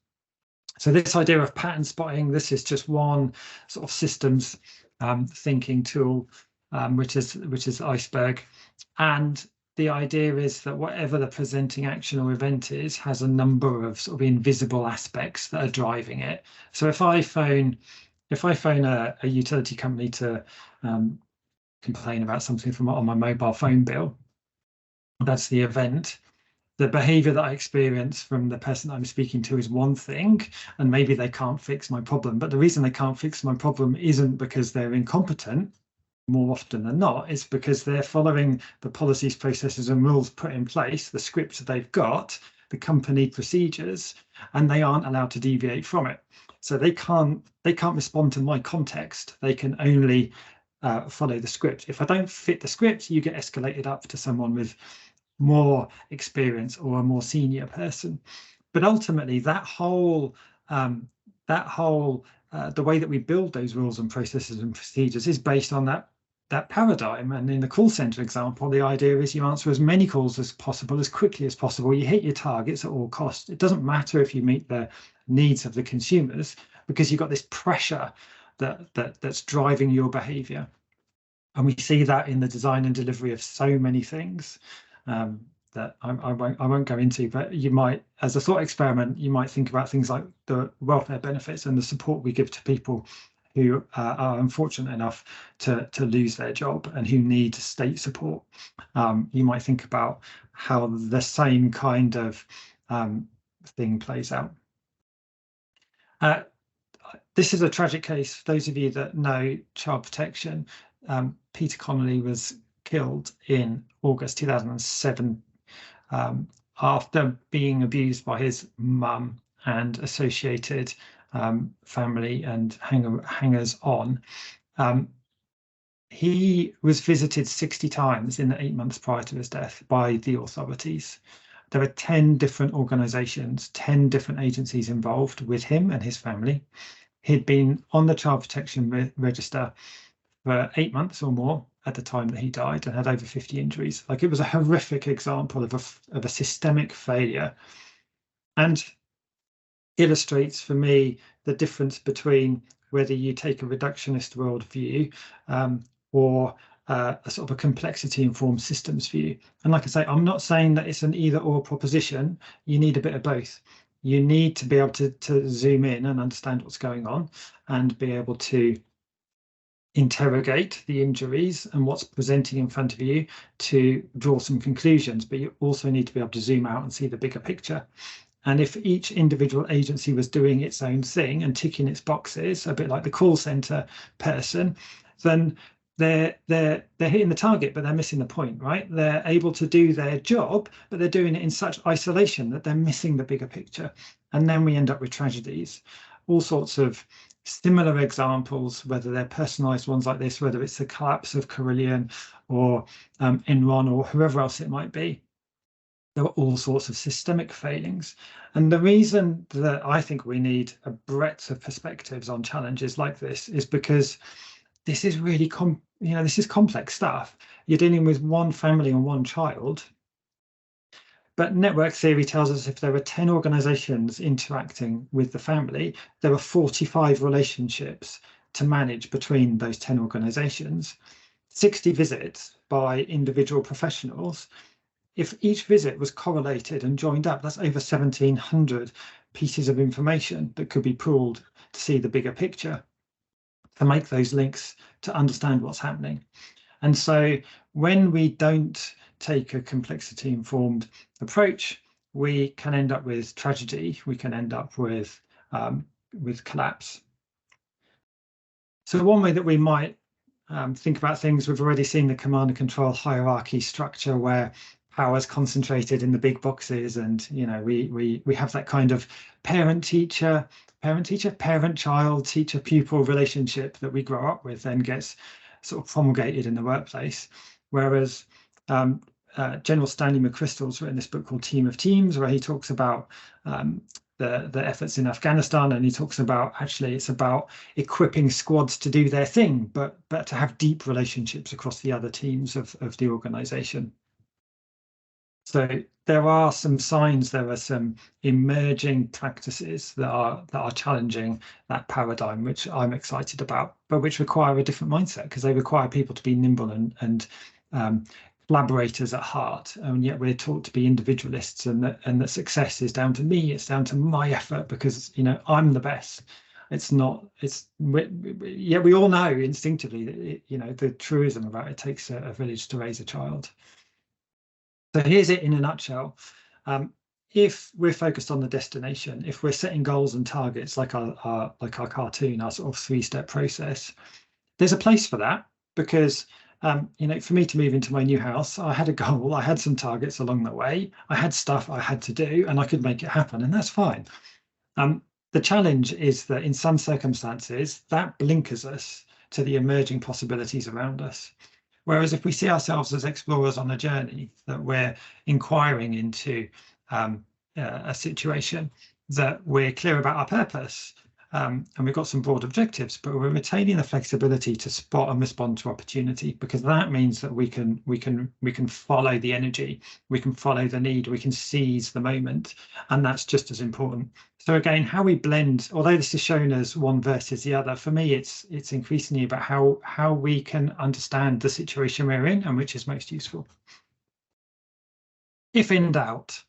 So this idea of pattern spotting, this is just one sort of systems thinking tool, which is iceberg. And the idea is that whatever the presenting action or event is, has a number of sort of invisible aspects that are driving it. So if I phone a utility company to complain about something on my mobile phone bill, that's the event. The behavior that I experience from the person I'm speaking to is one thing, and maybe they can't fix my problem. But the reason they can't fix my problem isn't because they're incompetent. More often than not, it's because they're following the policies, processes, and rules put in place, the scripts that they've got, the company procedures, and they aren't allowed to deviate from it. So they can't respond to my context. They can only follow the script. If I don't fit the script, you get escalated up to someone with more experience or a more senior person. But ultimately, the way that we build those rules and processes and procedures is based on that paradigm. And in the call center example, the idea is you answer as many calls as possible, as quickly as possible. You hit your targets at all costs. It doesn't matter if you meet the needs of the consumers, because you've got this pressure that's driving your behavior. And we see that in the design and delivery of so many things that I won't go into, but you might, as a thought experiment, you might think about things like the welfare benefits and the support we give to people who are unfortunate enough to lose their job and who need state support. You might think about how the same kind of thing plays out. This is a tragic case. For those of you that know child protection, Peter Connolly was killed in August 2007 after being abused by his mum and associated family and hangers on. He was visited 60 times in the 8 months prior to his death by the authorities. There are 10 different organisations, 10 different agencies involved with him and his family. He'd been on the Child Protection Register for 8 months or more at the time that he died and had over 50 injuries. Like, it was a horrific example of a systemic failure, and illustrates for me the difference between whether you take a reductionist worldview or a sort of a complexity-informed systems view. And like I say, I'm not saying that it's an either-or proposition. You need a bit of both. You need to be able to zoom in and understand what's going on and be able to interrogate the injuries and what's presenting in front of you to draw some conclusions, but you also need to be able to zoom out and see the bigger picture. And if each individual agency was doing its own thing and ticking its boxes, a bit like the call center person, then they're hitting the target, but they're missing the point, right? They're able to do their job, but they're doing it in such isolation that they're missing the bigger picture. And then we end up with tragedies. All sorts of similar examples, whether they're personalized ones like this, whether it's the collapse of Carillion or Enron or whoever else it might be. There were all sorts of systemic failings. And the reason that I think we need a breadth of perspectives on challenges like this is because this is really, this is complex stuff. You're dealing with one family and one child. But network theory tells us if there are 10 organizations interacting with the family, there are 45 relationships to manage between those 10 organizations, 60 visits by individual professionals. If each visit was correlated and joined up, that's over 1,700 pieces of information that could be pooled to see the bigger picture, to make those links, to understand what's happening. And so when we don't take a complexity-informed approach, we can end up with tragedy. We can end up with collapse. So one way that we might think about things, we've already seen the command and control hierarchy structure where power is concentrated in the big boxes, and we have that kind of parent-teacher, parent-child, teacher-pupil relationship that we grow up with and gets sort of promulgated in the workplace. Whereas General Stanley McChrystal's written this book called Team of Teams, where he talks about the efforts in Afghanistan, and he talks about actually it's about equipping squads to do their thing, but to have deep relationships across the other teams of the organization. So there are some signs, there are some emerging practices that are challenging that paradigm, which I'm excited about, but which require a different mindset because they require people to be nimble and collaborators at heart. And yet we're taught to be individualists, and that success is down to me, it's down to my effort because I'm the best. Yet we all know instinctively that the truism about it takes a village to raise a child. So here's it in a nutshell. If we're focused on the destination, if we're setting goals and targets like our cartoon, our sort of 3-step process, there's a place for that because for me to move into my new house, I had a goal, I had some targets along the way, I had stuff I had to do, and I could make it happen, and that's fine. The challenge is that in some circumstances, that blinkers us to the emerging possibilities around us. Whereas if we see ourselves as explorers on a journey, that we're inquiring into a situation, that we're clear about our purpose, and we've got some broad objectives, but we're retaining the flexibility to spot and respond to opportunity, because that means that we can follow the energy, we can follow the need, we can seize the moment, and that's just as important. So again, how we blend, although this is shown as one versus the other, for me it's increasingly about how we can understand the situation we're in and which is most useful. If in doubt,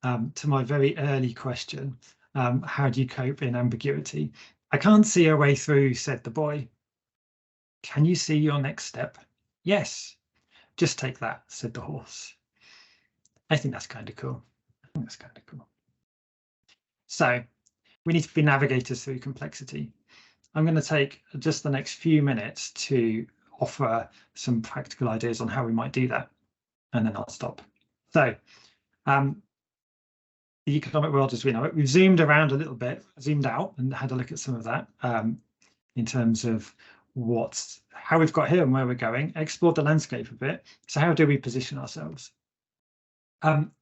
to my very early question, how do you cope in ambiguity? I can't see a way through, said the boy. Can you see your next step? Yes, just take that, said the horse. I think that's kind of cool. So we need to be navigators through complexity. I'm going to take just the next few minutes to offer some practical ideas on how we might do that, and then I'll stop. So the economic world as we know it, we've zoomed around a little bit, zoomed out and had a look at some of that in terms of how we've got here and where we're going, explored the landscape a bit. So how do we position ourselves?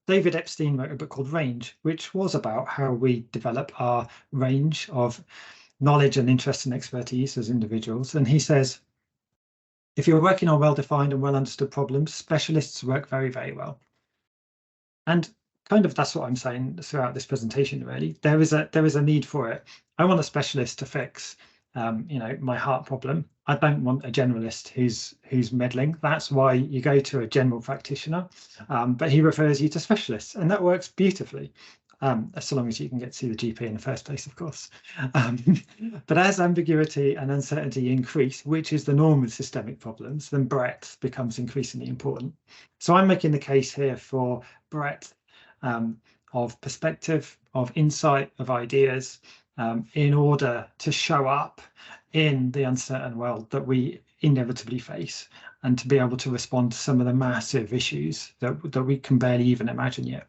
David Epstein wrote a book called Range, which was about how we develop our range of knowledge and interest and expertise as individuals. And he says, if you're working on well-defined and well-understood problems, specialists work very, very well. And kind of that's what I'm saying throughout this presentation, really. There is a need for it. I want a specialist to fix my heart problem. I don't want a generalist who's meddling. That's why you go to a general practitioner, but he refers you to specialists, and that works beautifully. So long as you can get to see the GP in the first place, of course. But as ambiguity and uncertainty increase, which is the norm with systemic problems, then breadth becomes increasingly important. So I'm making the case here for breadth of perspective, of insight, of ideas, in order to show up in the uncertain world that we inevitably face, and to be able to respond to some of the massive issues that we can barely even imagine yet.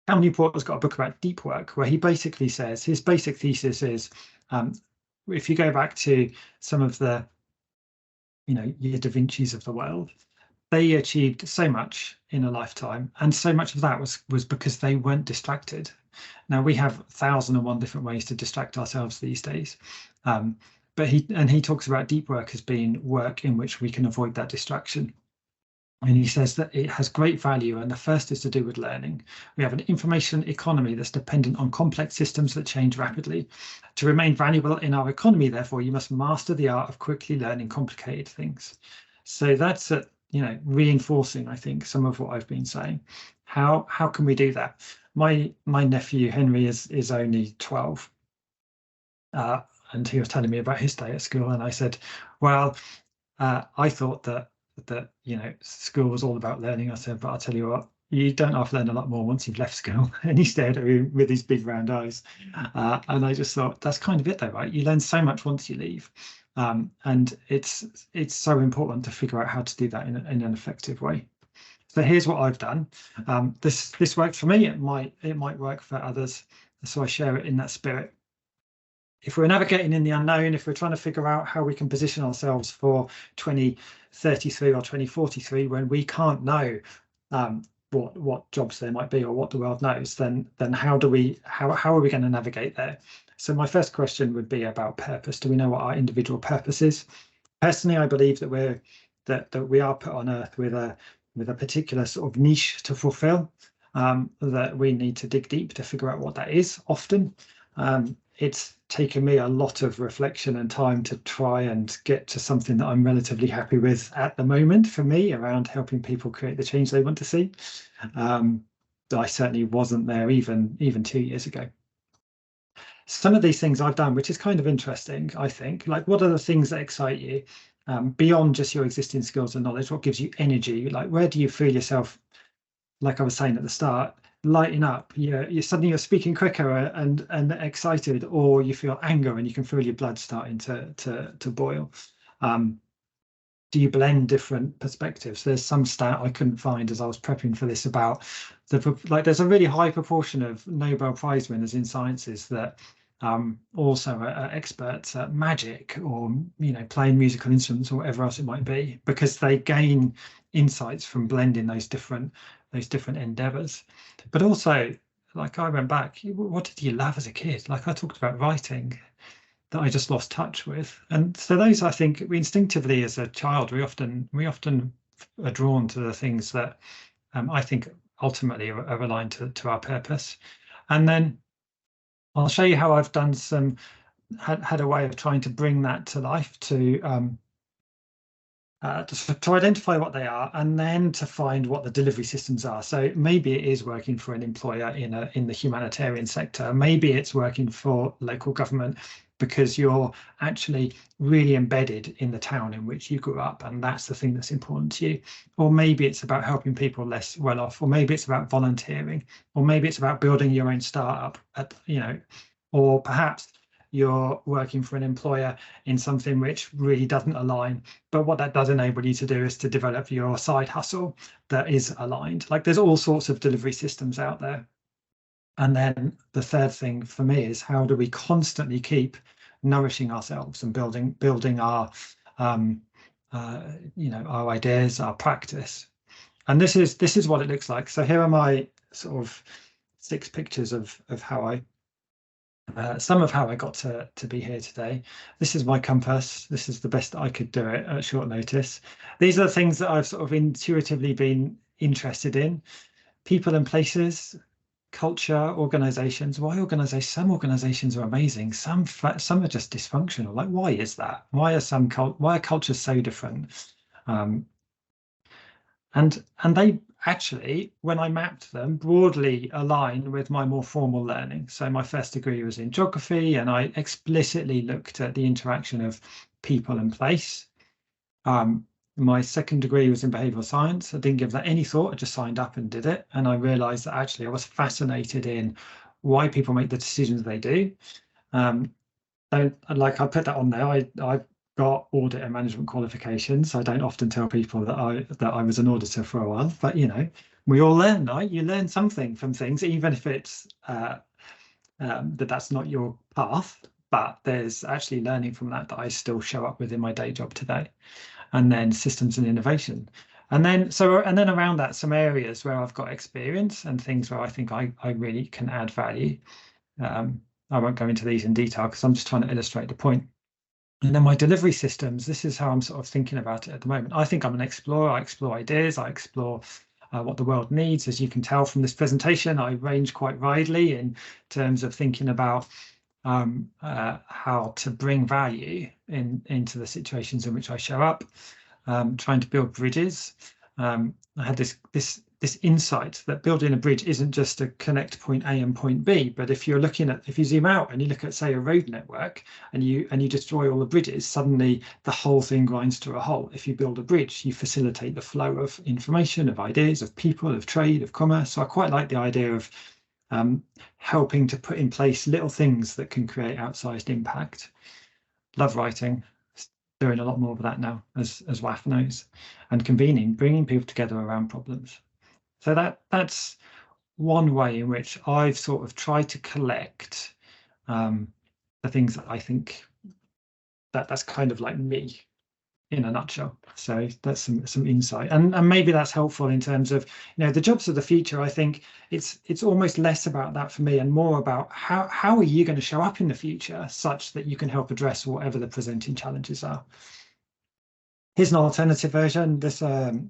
Cal Newport's got a book about deep work, where he basically says his basic thesis is, if you go back to some of the, your Da Vinci's of the world, they achieved so much in a lifetime, and so much of that was because they weren't distracted. Now we have 1,001 different ways to distract ourselves these days, but he talks about deep work as being work in which we can avoid that distraction. And he says that it has great value, and the first is to do with learning. We have an information economy that's dependent on complex systems that change rapidly. To remain valuable in our economy, therefore, you must master the art of quickly learning complicated things. So that's reinforcing, I think, some of what I've been saying. How can we do that? My nephew Henry is only 12, and he was telling me about his day at school, and I said, well, I thought that school was all about learning. I said, but I'll tell you what, you don't have to learn a lot more once you've left school. And he stared at me with his big round eyes, and I just thought, that's kind of it though, right? You learn so much once you leave, and it's so important to figure out how to do that in an effective way. So here's what I've done. This worked for me. It might work for others, so I share it in that spirit. If we're navigating in the unknown, if we're trying to figure out how we can position ourselves for 2033 or 2043, when we can't know what jobs there might be or what the world knows, then how are we going to navigate there? So my first question would be about purpose. Do we know what our individual purpose is? Personally, I believe that we are put on Earth with a particular sort of niche to fulfill, that we need to dig deep to figure out what that is. Often, it's taken me a lot of reflection and time to try and get to something that I'm relatively happy with at the moment for me, around helping people create the change they want to see. I certainly wasn't there even 2 years ago. Some of these things I've done, which is kind of interesting, I think, like, what are the things that excite you beyond just your existing skills and knowledge? What gives you energy? Like, where do you feel yourself, like I was saying at the start, lighting up? You're suddenly you're speaking quicker and excited, or you feel anger and you can feel your blood starting to boil. Do you blend different perspectives? There's some stat I couldn't find as I was prepping for this about there's a really high proportion of Nobel Prize winners in sciences that also are experts at magic, or playing musical instruments or whatever else it might be, because they gain insights from blending those different endeavors. But also, like, I went back, what did you love as a kid? Like, I talked about writing that I just lost touch with, and so those, I think, we instinctively as a child, we often are drawn to the things that I think ultimately are aligned to our purpose. And then I'll show you how I've done had a way of trying to bring that to life, to identify what they are, and then to find what the delivery systems are. So maybe it is working for an employer in the humanitarian sector. Maybe it's working for local government because you're actually really embedded in the town in which you grew up, and that's the thing that's important to you. Or maybe it's about helping people less well off, or maybe it's about volunteering, or maybe it's about building your own startup or perhaps you're working for an employer in something which really doesn't align, but what that does enable you to do is to develop your side hustle that is aligned. Like, there's all sorts of delivery systems out there. And then the third thing for me is, how do we constantly keep nourishing ourselves and building our our ideas, our practice. And this is what it looks like. So here are my sort of 6 pictures of how I some of how I got to be here today. This is my compass. This is the best I could do it at short notice. These are the things that I've sort of intuitively been interested in: people and places, culture, organizations. Some organizations are amazing, some are just dysfunctional. Like, why is that? Why are cultures so different? And they actually, when I mapped them, broadly align with my more formal learning. So my first degree was in geography, and I explicitly looked at the interaction of people and place. My second degree was in behavioral science. I didn't give that any thought. I just signed up and did it. And I realized that actually I was fascinated in why people make the decisions they do. Like, I put that on there. I've got audit and management qualifications. I don't often tell people that I was an auditor for a while, but we all learn, right? You learn something from things, even if it's that's not your path. But there's actually learning from that I still show up with in my day job today. And then systems and innovation. And then around that, some areas where I've got experience and things where I think I really can add value. I won't go into these in detail because I'm just trying to illustrate the point. And then my delivery systems, this is how I'm sort of thinking about it at the moment. I think I'm an explorer. I explore ideas. I explore what the world needs. As you can tell from this presentation, I range quite widely in terms of thinking about how to bring value into the situations in which I show up, trying to build bridges. I had this insight that building a bridge isn't just to connect point A and point B, but if you zoom out and you look at, say, a road network, and you destroy all the bridges, suddenly the whole thing grinds to a halt. If you build a bridge, you facilitate the flow of information, of ideas, of people, of trade, of commerce. So I quite like the idea of helping to put in place little things that can create outsized impact. Love writing. Doing a lot more of that now, as WAF knows, and convening, bringing people together around problems. So that's one way in which I've sort of tried to collect the things that I think that's kind of like me in a nutshell. So that's some insight, and maybe that's helpful in terms of the jobs of the future. I think it's almost less about that for me and more about how are you going to show up in the future such that you can help address whatever the presenting challenges are. Here's an alternative version. This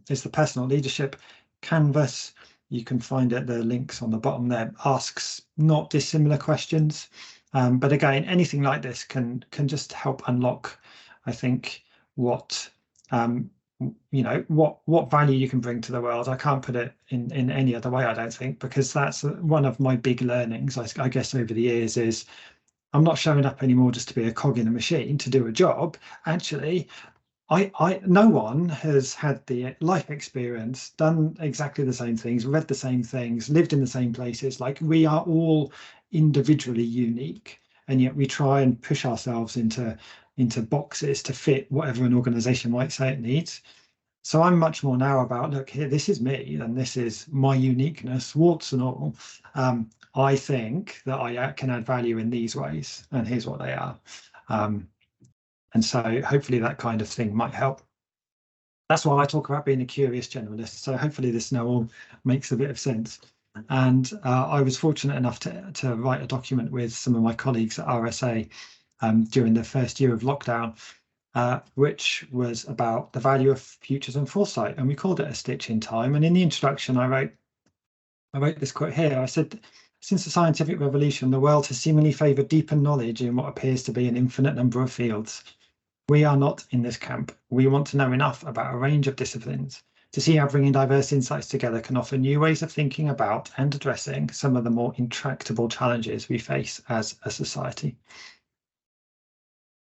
is the personal leadership canvas. You can find it, the links on the bottom there. Asks not dissimilar questions, but again, anything like this can just help unlock, I think, what what value you can bring to the world. I can't put it in any other way, I don't think, because that's one of my big learnings, I guess, over the years, is I'm not showing up anymore just to be a cog in a machine to do a job. Actually, no one has had the life experience, done exactly the same things, read the same things, lived in the same places. Like, we are all individually unique, and yet we try and push ourselves into boxes to fit whatever an organization might say it needs. So I'm much more now about, look, here, this is me, and this is my uniqueness, warts and all. I think that I can add value in these ways, and here's what they are. And so hopefully that kind of thing might help. That's why I talk about being a curious generalist. So hopefully this now all makes a bit of sense. And I was fortunate enough to write a document with some of my colleagues at RSA during the first year of lockdown, which was about the value of futures and foresight. And we called it A Stitch in Time. And in the introduction, I wrote this quote here. I said, "Since the scientific revolution, the world has seemingly favoured deeper knowledge in what appears to be an infinite number of fields. We are not in this camp. We want to know enough about a range of disciplines to see how bringing diverse insights together can offer new ways of thinking about and addressing some of the more intractable challenges we face as a society."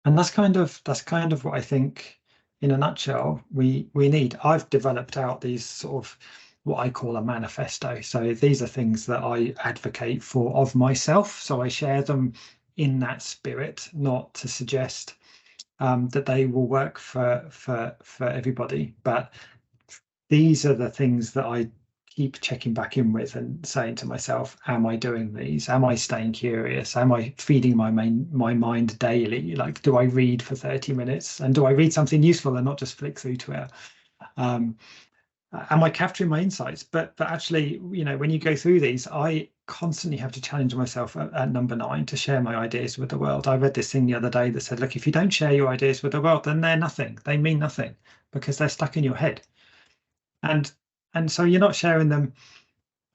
And that's kind of what I think, in a nutshell, we need. I've developed out these sort of what I call a manifesto. So these are things that I advocate for of myself. So I share them in that spirit, not to suggest that they will work for everybody, but these are the things that I keep checking back in with and saying to myself, am I doing these? Am I staying curious? Am I feeding my mind daily? Like, do I read for 30 minutes? And do I read something useful and not just flick through Twitter? Am I capturing my insights? But actually, you know, when you go through these, I constantly have to challenge myself at number 9 to share my ideas with the world. I read this thing the other day that said, look, if you don't share your ideas with the world, then they're nothing. They mean nothing because they're stuck in your head. And so you're not sharing them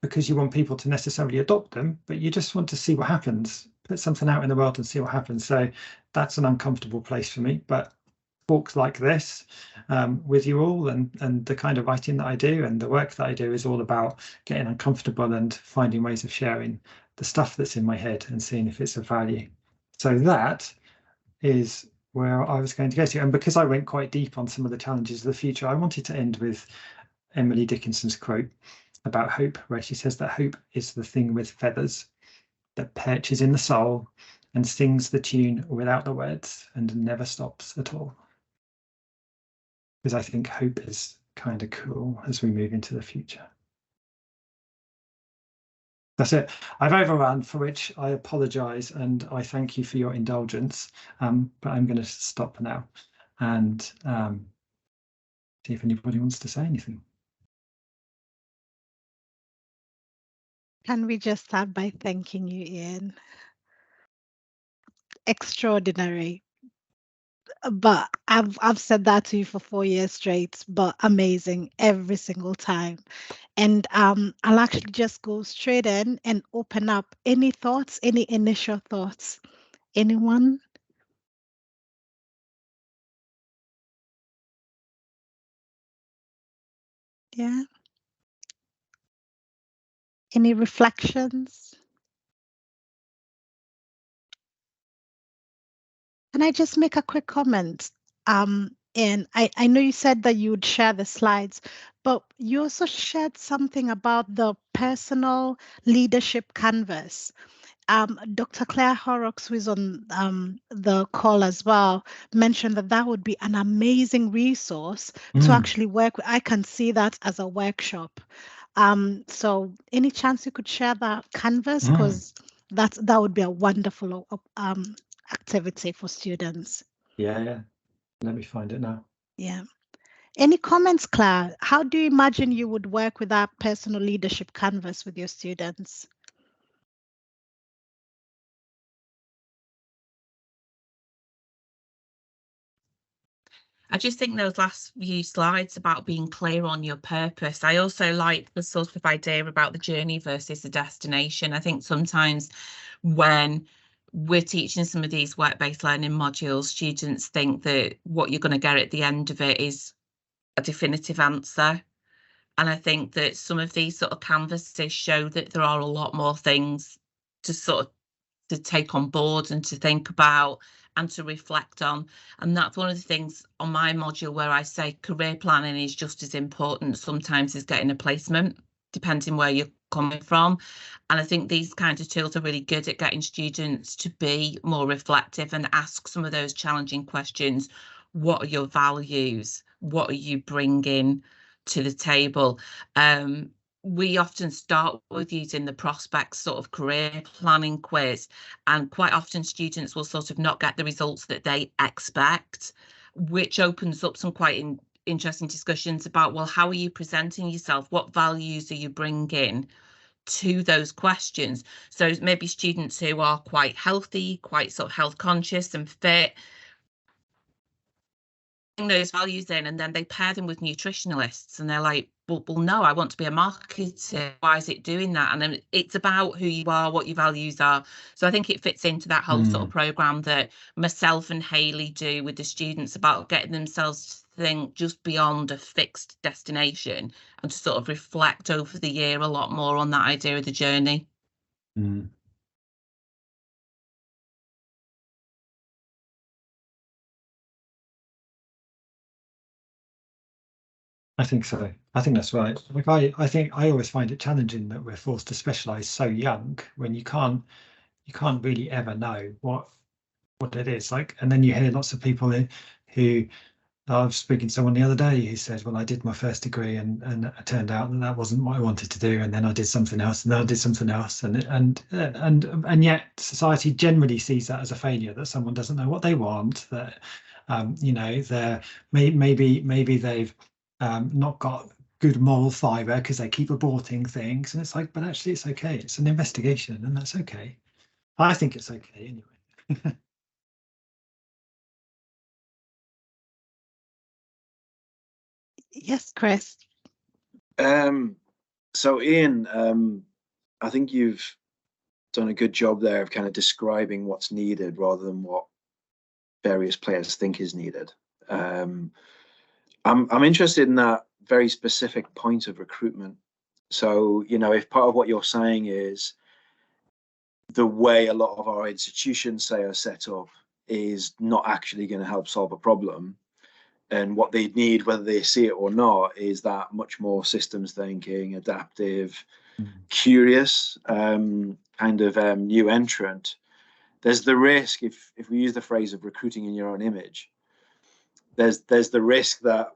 because you want people to necessarily adopt them, but you just want to see what happens, put something out in the world and see what happens. So that's an uncomfortable place for me. But talks like this with you all and the kind of writing that I do and the work that I do is all about getting uncomfortable and finding ways of sharing the stuff that's in my head and seeing if it's of value. So that is where I was going to go to. And because I went quite deep on some of the challenges of the future, I wanted to end with Emily Dickinson's quote about hope, where she says that hope is the thing with feathers that perches in the soul and sings the tune without the words and never stops at all. Because I think hope is kind of cool as we move into the future. That's it. I've overrun, for which I apologise and I thank you for your indulgence. But I'm going to stop now and see if anybody wants to say anything. Can we just start by thanking you, Ian? Extraordinary. But I've said that to you for 4 years straight, but amazing every single time. And I'll actually just go straight in and open up. Any thoughts, any initial thoughts? Anyone? Yeah. Any reflections? Can I just make a quick comment? And I know you said that you would share the slides, but you also shared something about the personal leadership canvas. Dr. Claire Horrocks, who is on the call as well, mentioned that that would be an amazing resource to actually work with. I can see that as a workshop. So any chance you could share that canvas? Because that would be a wonderful activity for students. Yeah. Let me find it now. Yeah. Any comments, Claire? How do you imagine you would work with that personal leadership canvas with your students? I just think those last few slides about being clear on your purpose. I also like the sort of idea about the journey versus the destination. I think sometimes when we're teaching some of these work-based learning modules, students think that what you're going to get at the end of it is a definitive answer. And I think that some of these sort of canvases show that there are a lot more things to sort of to take on board and to think about and to reflect on. And that's one of the things on my module where I say career planning is just as important sometimes as getting a placement, depending where you're coming from. And I think these kinds of tools are really good at getting students to be more reflective and ask some of those challenging questions. What are your values? What are you bringing to the table? We often start with using the prospects sort of career planning quiz, and quite often students will sort of not get the results that they expect, which opens up some quite interesting discussions about, well, how are you presenting yourself? What values are you bringing to those questions? So maybe students who are quite healthy, quite sort of health conscious and fit, those values in, and then they pair them with nutritionalists and they're like, well no, I want to be a marketer. Why is it doing that? And then it's about who you are, what your values are. So I think it fits into that whole sort of program that myself and Hayley do with the students about getting themselves to think just beyond a fixed destination and to sort of reflect over the year a lot more on that idea of the journey. I think so. I think that's right. Like I think I always find it challenging that we're forced to specialize so young when you can't really ever know what it is like. And then you hear lots of people who I was speaking to someone the other day who said, well, I did my first degree and it turned out that that wasn't what I wanted to do. And then I did something else and then I did something else. And yet society generally sees that as a failure, that someone doesn't know what they want, that, you know, maybe they've not got good moral fiber because they keep aborting things. And it's like, but actually it's okay. It's an investigation and that's okay. I think it's okay anyway. Yes, Chris. So Ian, I think you've done a good job there of kind of describing what's needed rather than what various players think is needed. I'm interested in that very specific point of recruitment. So, you know, if part of what you're saying is the way a lot of our institutions, say, are set up is not actually going to help solve a problem, and what they need, whether they see it or not, is that much more systems thinking, adaptive, curious kind of new entrant. There's the risk, if we use the phrase of recruiting in your own image, there's the risk that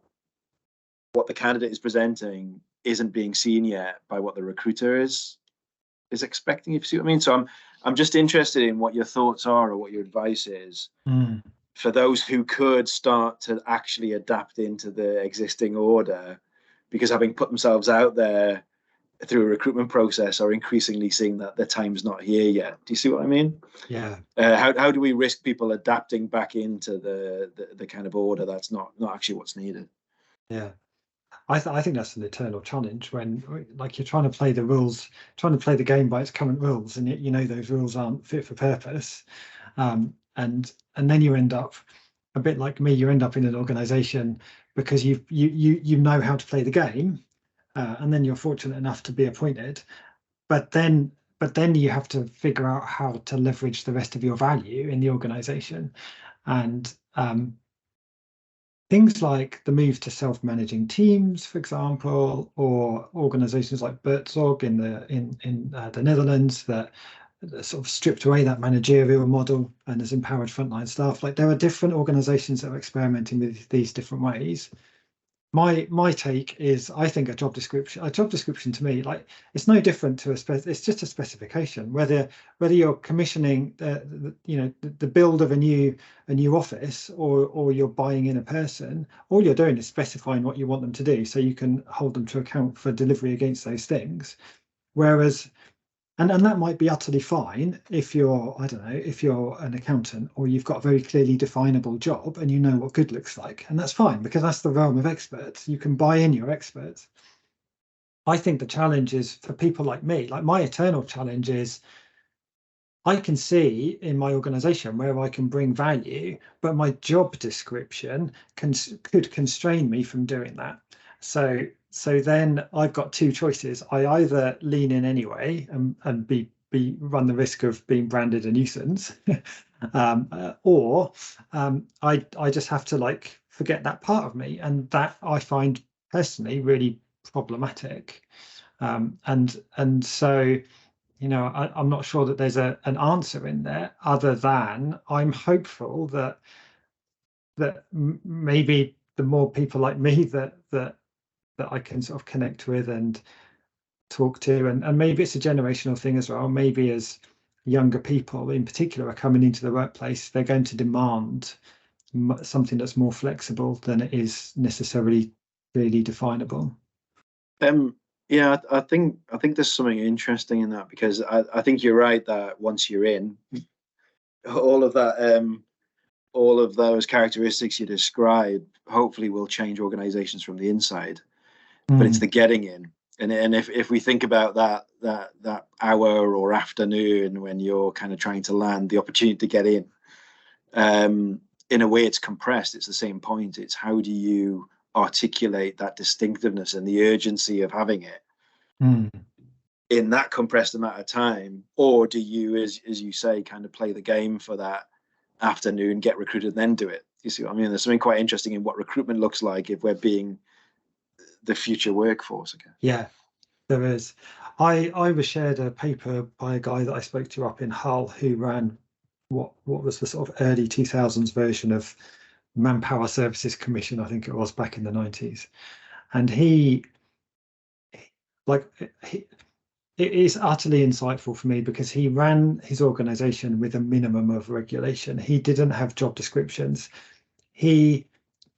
what the candidate is presenting isn't being seen yet by what the recruiter is expecting, if you see what I mean. So I'm just interested in what your thoughts are or what your advice is for those who could start to actually adapt into the existing order, because having put themselves out there through a recruitment process are increasingly seeing that the time's not here yet. Do you see what I mean? Yeah. How do we risk people adapting back into the kind of order that's not actually what's needed? Yeah. I think that's an eternal challenge when, like, you're trying to play the rules, trying to play the game by its current rules, and yet you know those rules aren't fit for purpose, and then you end up a bit like me. You end up in an organisation because you know how to play the game, and then you're fortunate enough to be appointed, but then you have to figure out how to leverage the rest of your value in the organisation, and things like the move to self-managing teams, for example, or organizations like Bertzog in the Netherlands that sort of stripped away that managerial model and has empowered frontline staff. Like, there are different organizations that are experimenting with these different ways. My take is, I think a job description to me, like, it's no different to it's just a specification. Whether you're commissioning the build of a new office, or you're buying in a person, all you're doing is specifying what you want them to do, so you can hold them to account for delivery against those things. Whereas, and that might be utterly fine if you're, I don't know, if you're an accountant, or you've got a very clearly definable job and you know what good looks like, and that's fine because that's the realm of experts. You can buy in your experts. I think the challenge is for people like me, like my eternal challenge is, I can see in my organization where I can bring value, but my job description could constrain me from doing that. So then I've got two choices. I either lean in anyway and be run the risk of being branded a nuisance, or I just have to, like, forget that part of me, and that I find personally really problematic. And so, you know, I'm not sure that there's an answer in there, other than I'm hopeful that maybe the more people like me that I can sort of connect with and talk to, and maybe it's a generational thing as well. Maybe as younger people in particular are coming into the workplace, they're going to demand something that's more flexible than it is necessarily clearly definable. Yeah, I think there's something interesting in that, because I think you're right that once you're in, all of that, all of those characteristics you describe hopefully will change organizations from the inside. But it's the getting in, and if we think about that hour or afternoon when you're kind of trying to land, the opportunity to get in a way it's compressed. It's the same point. It's how do you articulate that distinctiveness and the urgency of having it in that compressed amount of time, or do you, as you say, kind of play the game for that afternoon, get recruited, and then do it? You see what I mean? There's something quite interesting in what recruitment looks like if we're being the future workforce again. Yeah, there is. I was shared a paper by a guy that I spoke to up in Hull, who ran what was the sort of early 2000s version of Manpower Services Commission, I think it was, back in the 90s. And it is utterly insightful for me because he ran his organization with a minimum of regulation. He didn't have job descriptions. He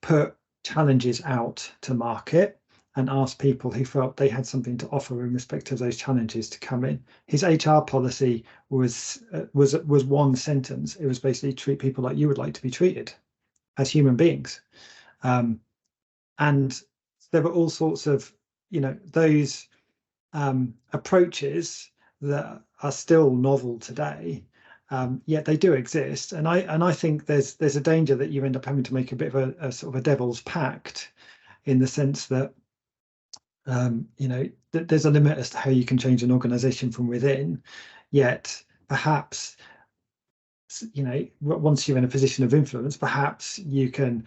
put challenges out to market and asked people who felt they had something to offer in respect of those challenges to come in. His HR policy was one sentence. It was basically treat people like you would like to be treated, as human beings. And there were all sorts of, those approaches that are still novel today, yet they do exist. And I think there's a danger that you end up having to make a bit of a sort of a devil's pact, in the sense that there's a limit as to how you can change an organization from within, yet perhaps once you're in a position of influence, perhaps you can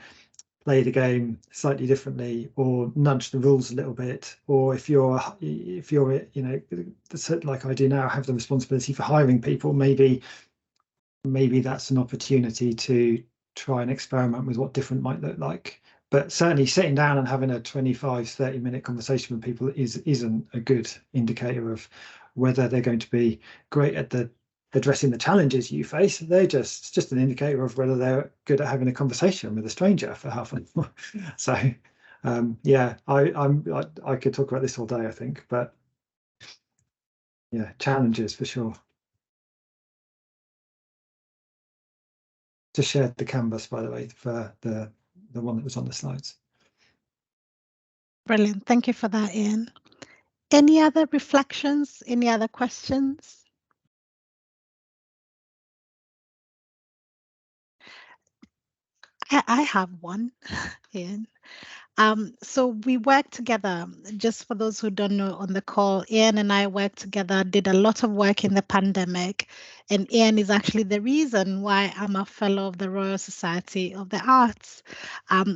play the game slightly differently or nudge the rules a little bit. Or if you're like I do now, have the responsibility for hiring people, maybe that's an opportunity to try and experiment with what different might look like. But certainly sitting down and having a 25-30-minute conversation with people isn't a good indicator of whether they're going to be great at addressing the challenges you face. They're just an indicator of whether they're good at having a conversation with a stranger for half an hour. So yeah, I could talk about this all day, I think, but yeah, challenges for sure. Just shared the canvas, by the way, for the one that was on the slides. Brilliant. Thank you for that, Ian. Any other reflections? Any other questions? I have one, Ian. So we work together, just for those who don't know on the call, Ian and I worked together, did a lot of work in the pandemic, and Ian is actually the reason why I'm a fellow of the Royal Society of the Arts.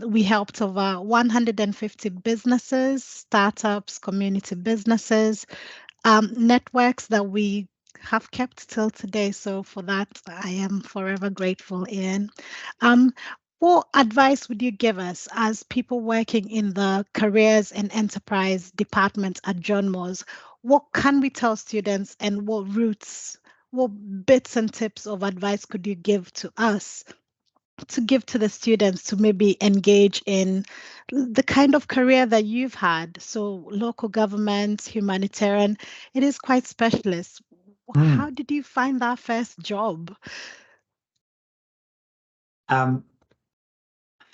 We helped over 150 businesses, startups, community businesses, networks that we have kept till today. So for that, I am forever grateful, Ian. What advice would you give us as people working in the careers and enterprise department at John Moores? What can we tell students, and what bits and tips of advice could you give to us to give to the students to maybe engage in the kind of career that you've had? So local government, humanitarian, it is quite specialist. How did you find that first job?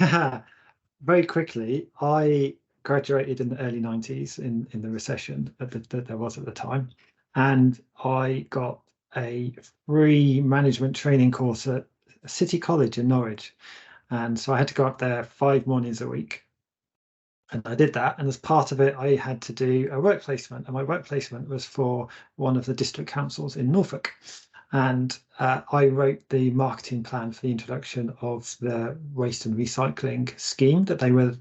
Very quickly, I graduated in the early 90s in the recession that there was at the time, and I got a free management training course at City College in Norwich. And so I had to go up there 5 mornings a week. And I did that. And as part of it, I had to do a work placement. And my work placement was for one of the district councils in Norfolk. And I wrote the marketing plan for the introduction of the waste and recycling scheme that they were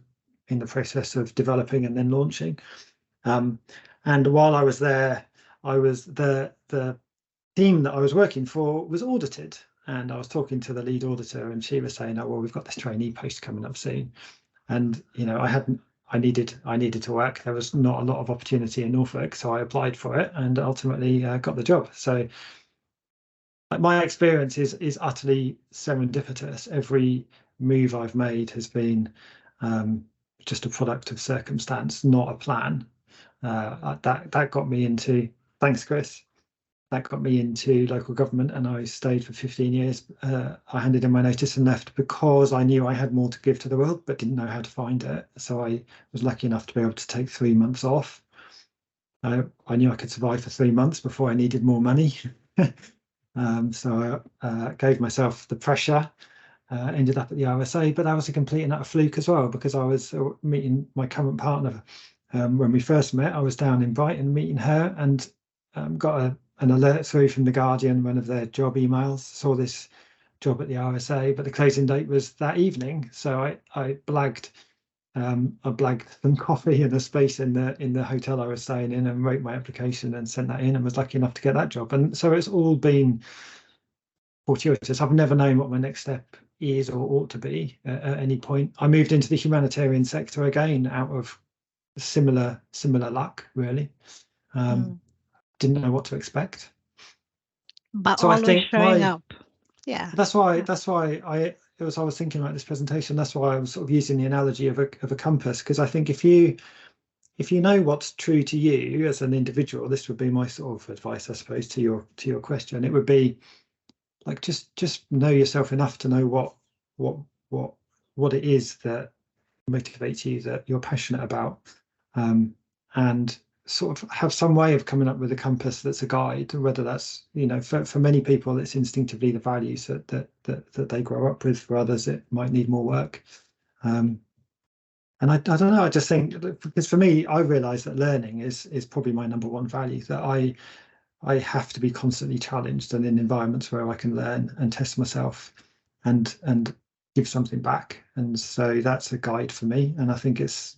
in the process of developing and then launching. And while I was there, I was the team that I was working for was audited. And I was talking to the lead auditor, and she was saying, "Oh, well, we've got this trainee post coming up soon." And I needed to work. There was not a lot of opportunity in Norfolk, so I applied for it and ultimately got the job. So my experience is utterly serendipitous. Every move I've made has been just a product of circumstance, not a plan. That got me into, thanks, Chris. That got me into local government, and I stayed for 15 years. I handed in my notice and left because I knew I had more to give to the world, but didn't know how to find it. So I was lucky enough to be able to take 3 months off. I knew I could survive for 3 months before I needed more money. So I gave myself the pressure, ended up at the RSA, but that was a complete and utter fluke as well, because I was meeting my current partner. When we first met, I was down in Brighton meeting her, and got an alert through from The Guardian, one of their job emails, saw this job at the RSA, but the closing date was that evening. So I blagged some coffee and a space in the hotel I was staying in, and wrote my application and sent that in, and was lucky enough to get that job. And so it's all been fortuitous. I've never known what my next step is or ought to be at any point. I moved into the humanitarian sector again out of similar luck, really. Didn't know what to expect, but so I always think showing up. Yeah, that's why I was thinking about this presentation. That's why I was sort of using the analogy of a compass, because I think if you know what's true to you as an individual, this would be my sort of advice, I suppose, to your question. It would be like just know yourself enough to know what it is that motivates you, that you're passionate about, and sort of have some way of coming up with a compass that's a guide, whether that's, you know, for many people it's instinctively the values that they grow up with. For others it might need more work. And I don't know, I just think, because for me, I realise that learning is probably my number one value, that I have to be constantly challenged and in environments where I can learn and test myself and give something back. And so that's a guide for me. And I think it's,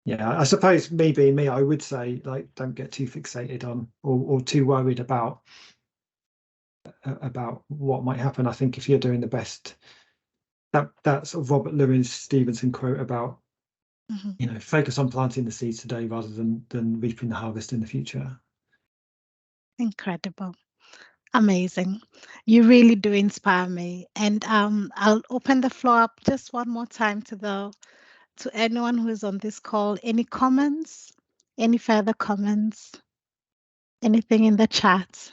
yeah, I suppose me being me, I would say, like, don't get too fixated on or too worried about what might happen. I think if you're doing the best, that sort of Robert Louis Stevenson quote about, you know, focus on planting the seeds today rather than reaping the harvest in the future. Incredible. Amazing. You really do inspire me. And I'll open the floor up just one more time to anyone who's on this call. Any comments? Any further comments? Anything in the chat?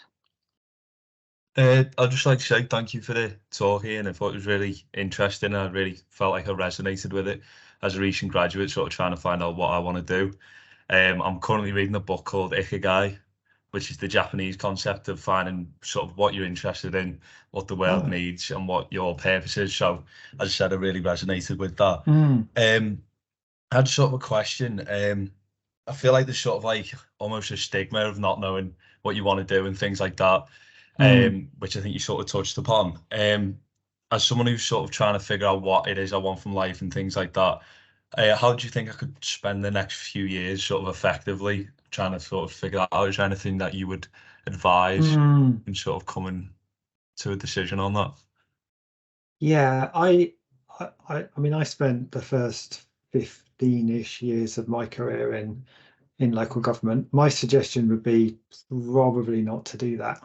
I'd just like to say thank you for the talk, Ian. I thought it was really interesting. I really felt like I resonated with it as a recent graduate, sort of trying to find out what I want to do. I'm currently reading a book called Ikigai, which is the Japanese concept of finding sort of what you're interested in, what the world needs, and what your purpose is. So, as I said, I really resonated with that. I had sort of a question. I feel like there's sort of like almost a stigma of not knowing what you want to do and things like that, which I think you sort of touched upon. As someone who's sort of trying to figure out what it is I want from life and things like that, how do you think I could spend the next few years sort of effectively trying to sort of figure that out? Is there anything that you would advise in sort of coming to a decision on that? Yeah, I mean, I spent the first 15-ish years of my career in local government. My suggestion would be probably not to do that.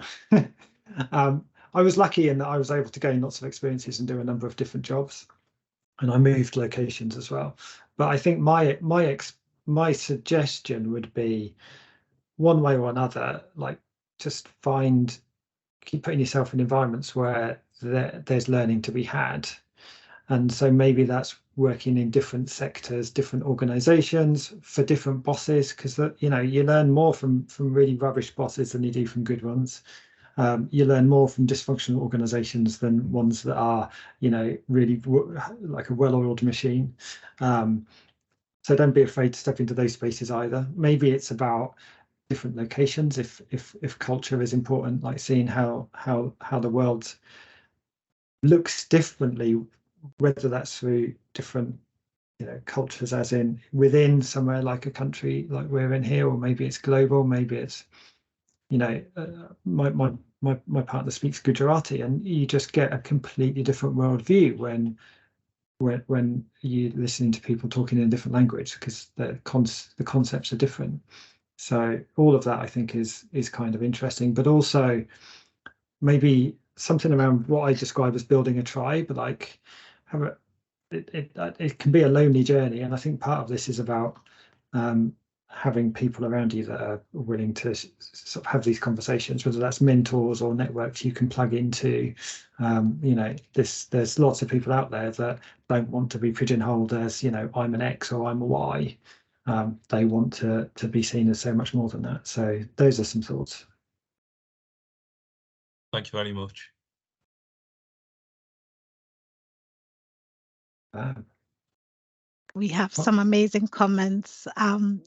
I was lucky in that I was able to gain lots of experiences and do a number of different jobs, and I moved locations as well. But I think my suggestion would be, one way or another, like, just keep putting yourself in environments where there's learning to be had. And so maybe that's working in different sectors, different organizations, for different bosses, because, you know, you learn more from really rubbish bosses than you do from good ones. You learn more from dysfunctional organizations than ones that are, you know, really like a well-oiled machine. So don't be afraid to step into those spaces either. Maybe it's about different locations if culture is important, like seeing how the world looks differently, whether that's through different, you know, cultures, as in within somewhere like a country like we're in here, or maybe it's global, maybe it's, you know, my partner speaks Gujarati, and you just get a completely different worldview when you're listening to people talking in a different language, because the concepts are different. So all of that, I think, is kind of interesting, but also maybe something around what I describe as building a tribe. Like, it can be a lonely journey, and I think part of this is about having people around you that are willing to sort of have these conversations, whether that's mentors or networks you can plug into. You know, there's lots of people out there that don't want to be pigeonholed as, you know, I'm an X or I'm a Y. They want to be seen as so much more than that. So those are some thoughts. Thank you very much. We have some amazing comments.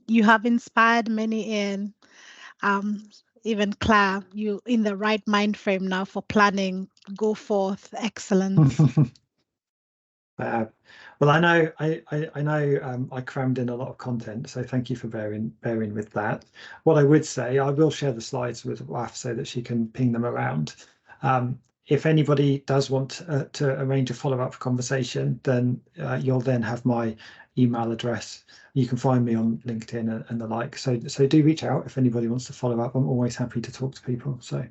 You have inspired many in, even Claire, you in the right mind frame now for planning. Go forth, excellence. Well, I know I crammed in a lot of content, so thank you for bearing with that. What I would say, I will share the slides with Waf so that she can ping them around. if anybody does want to arrange a follow-up conversation, then you'll then have my email address. You can find me on LinkedIn and the like. So do reach out if anybody wants to follow up. I'm always happy to talk to people. So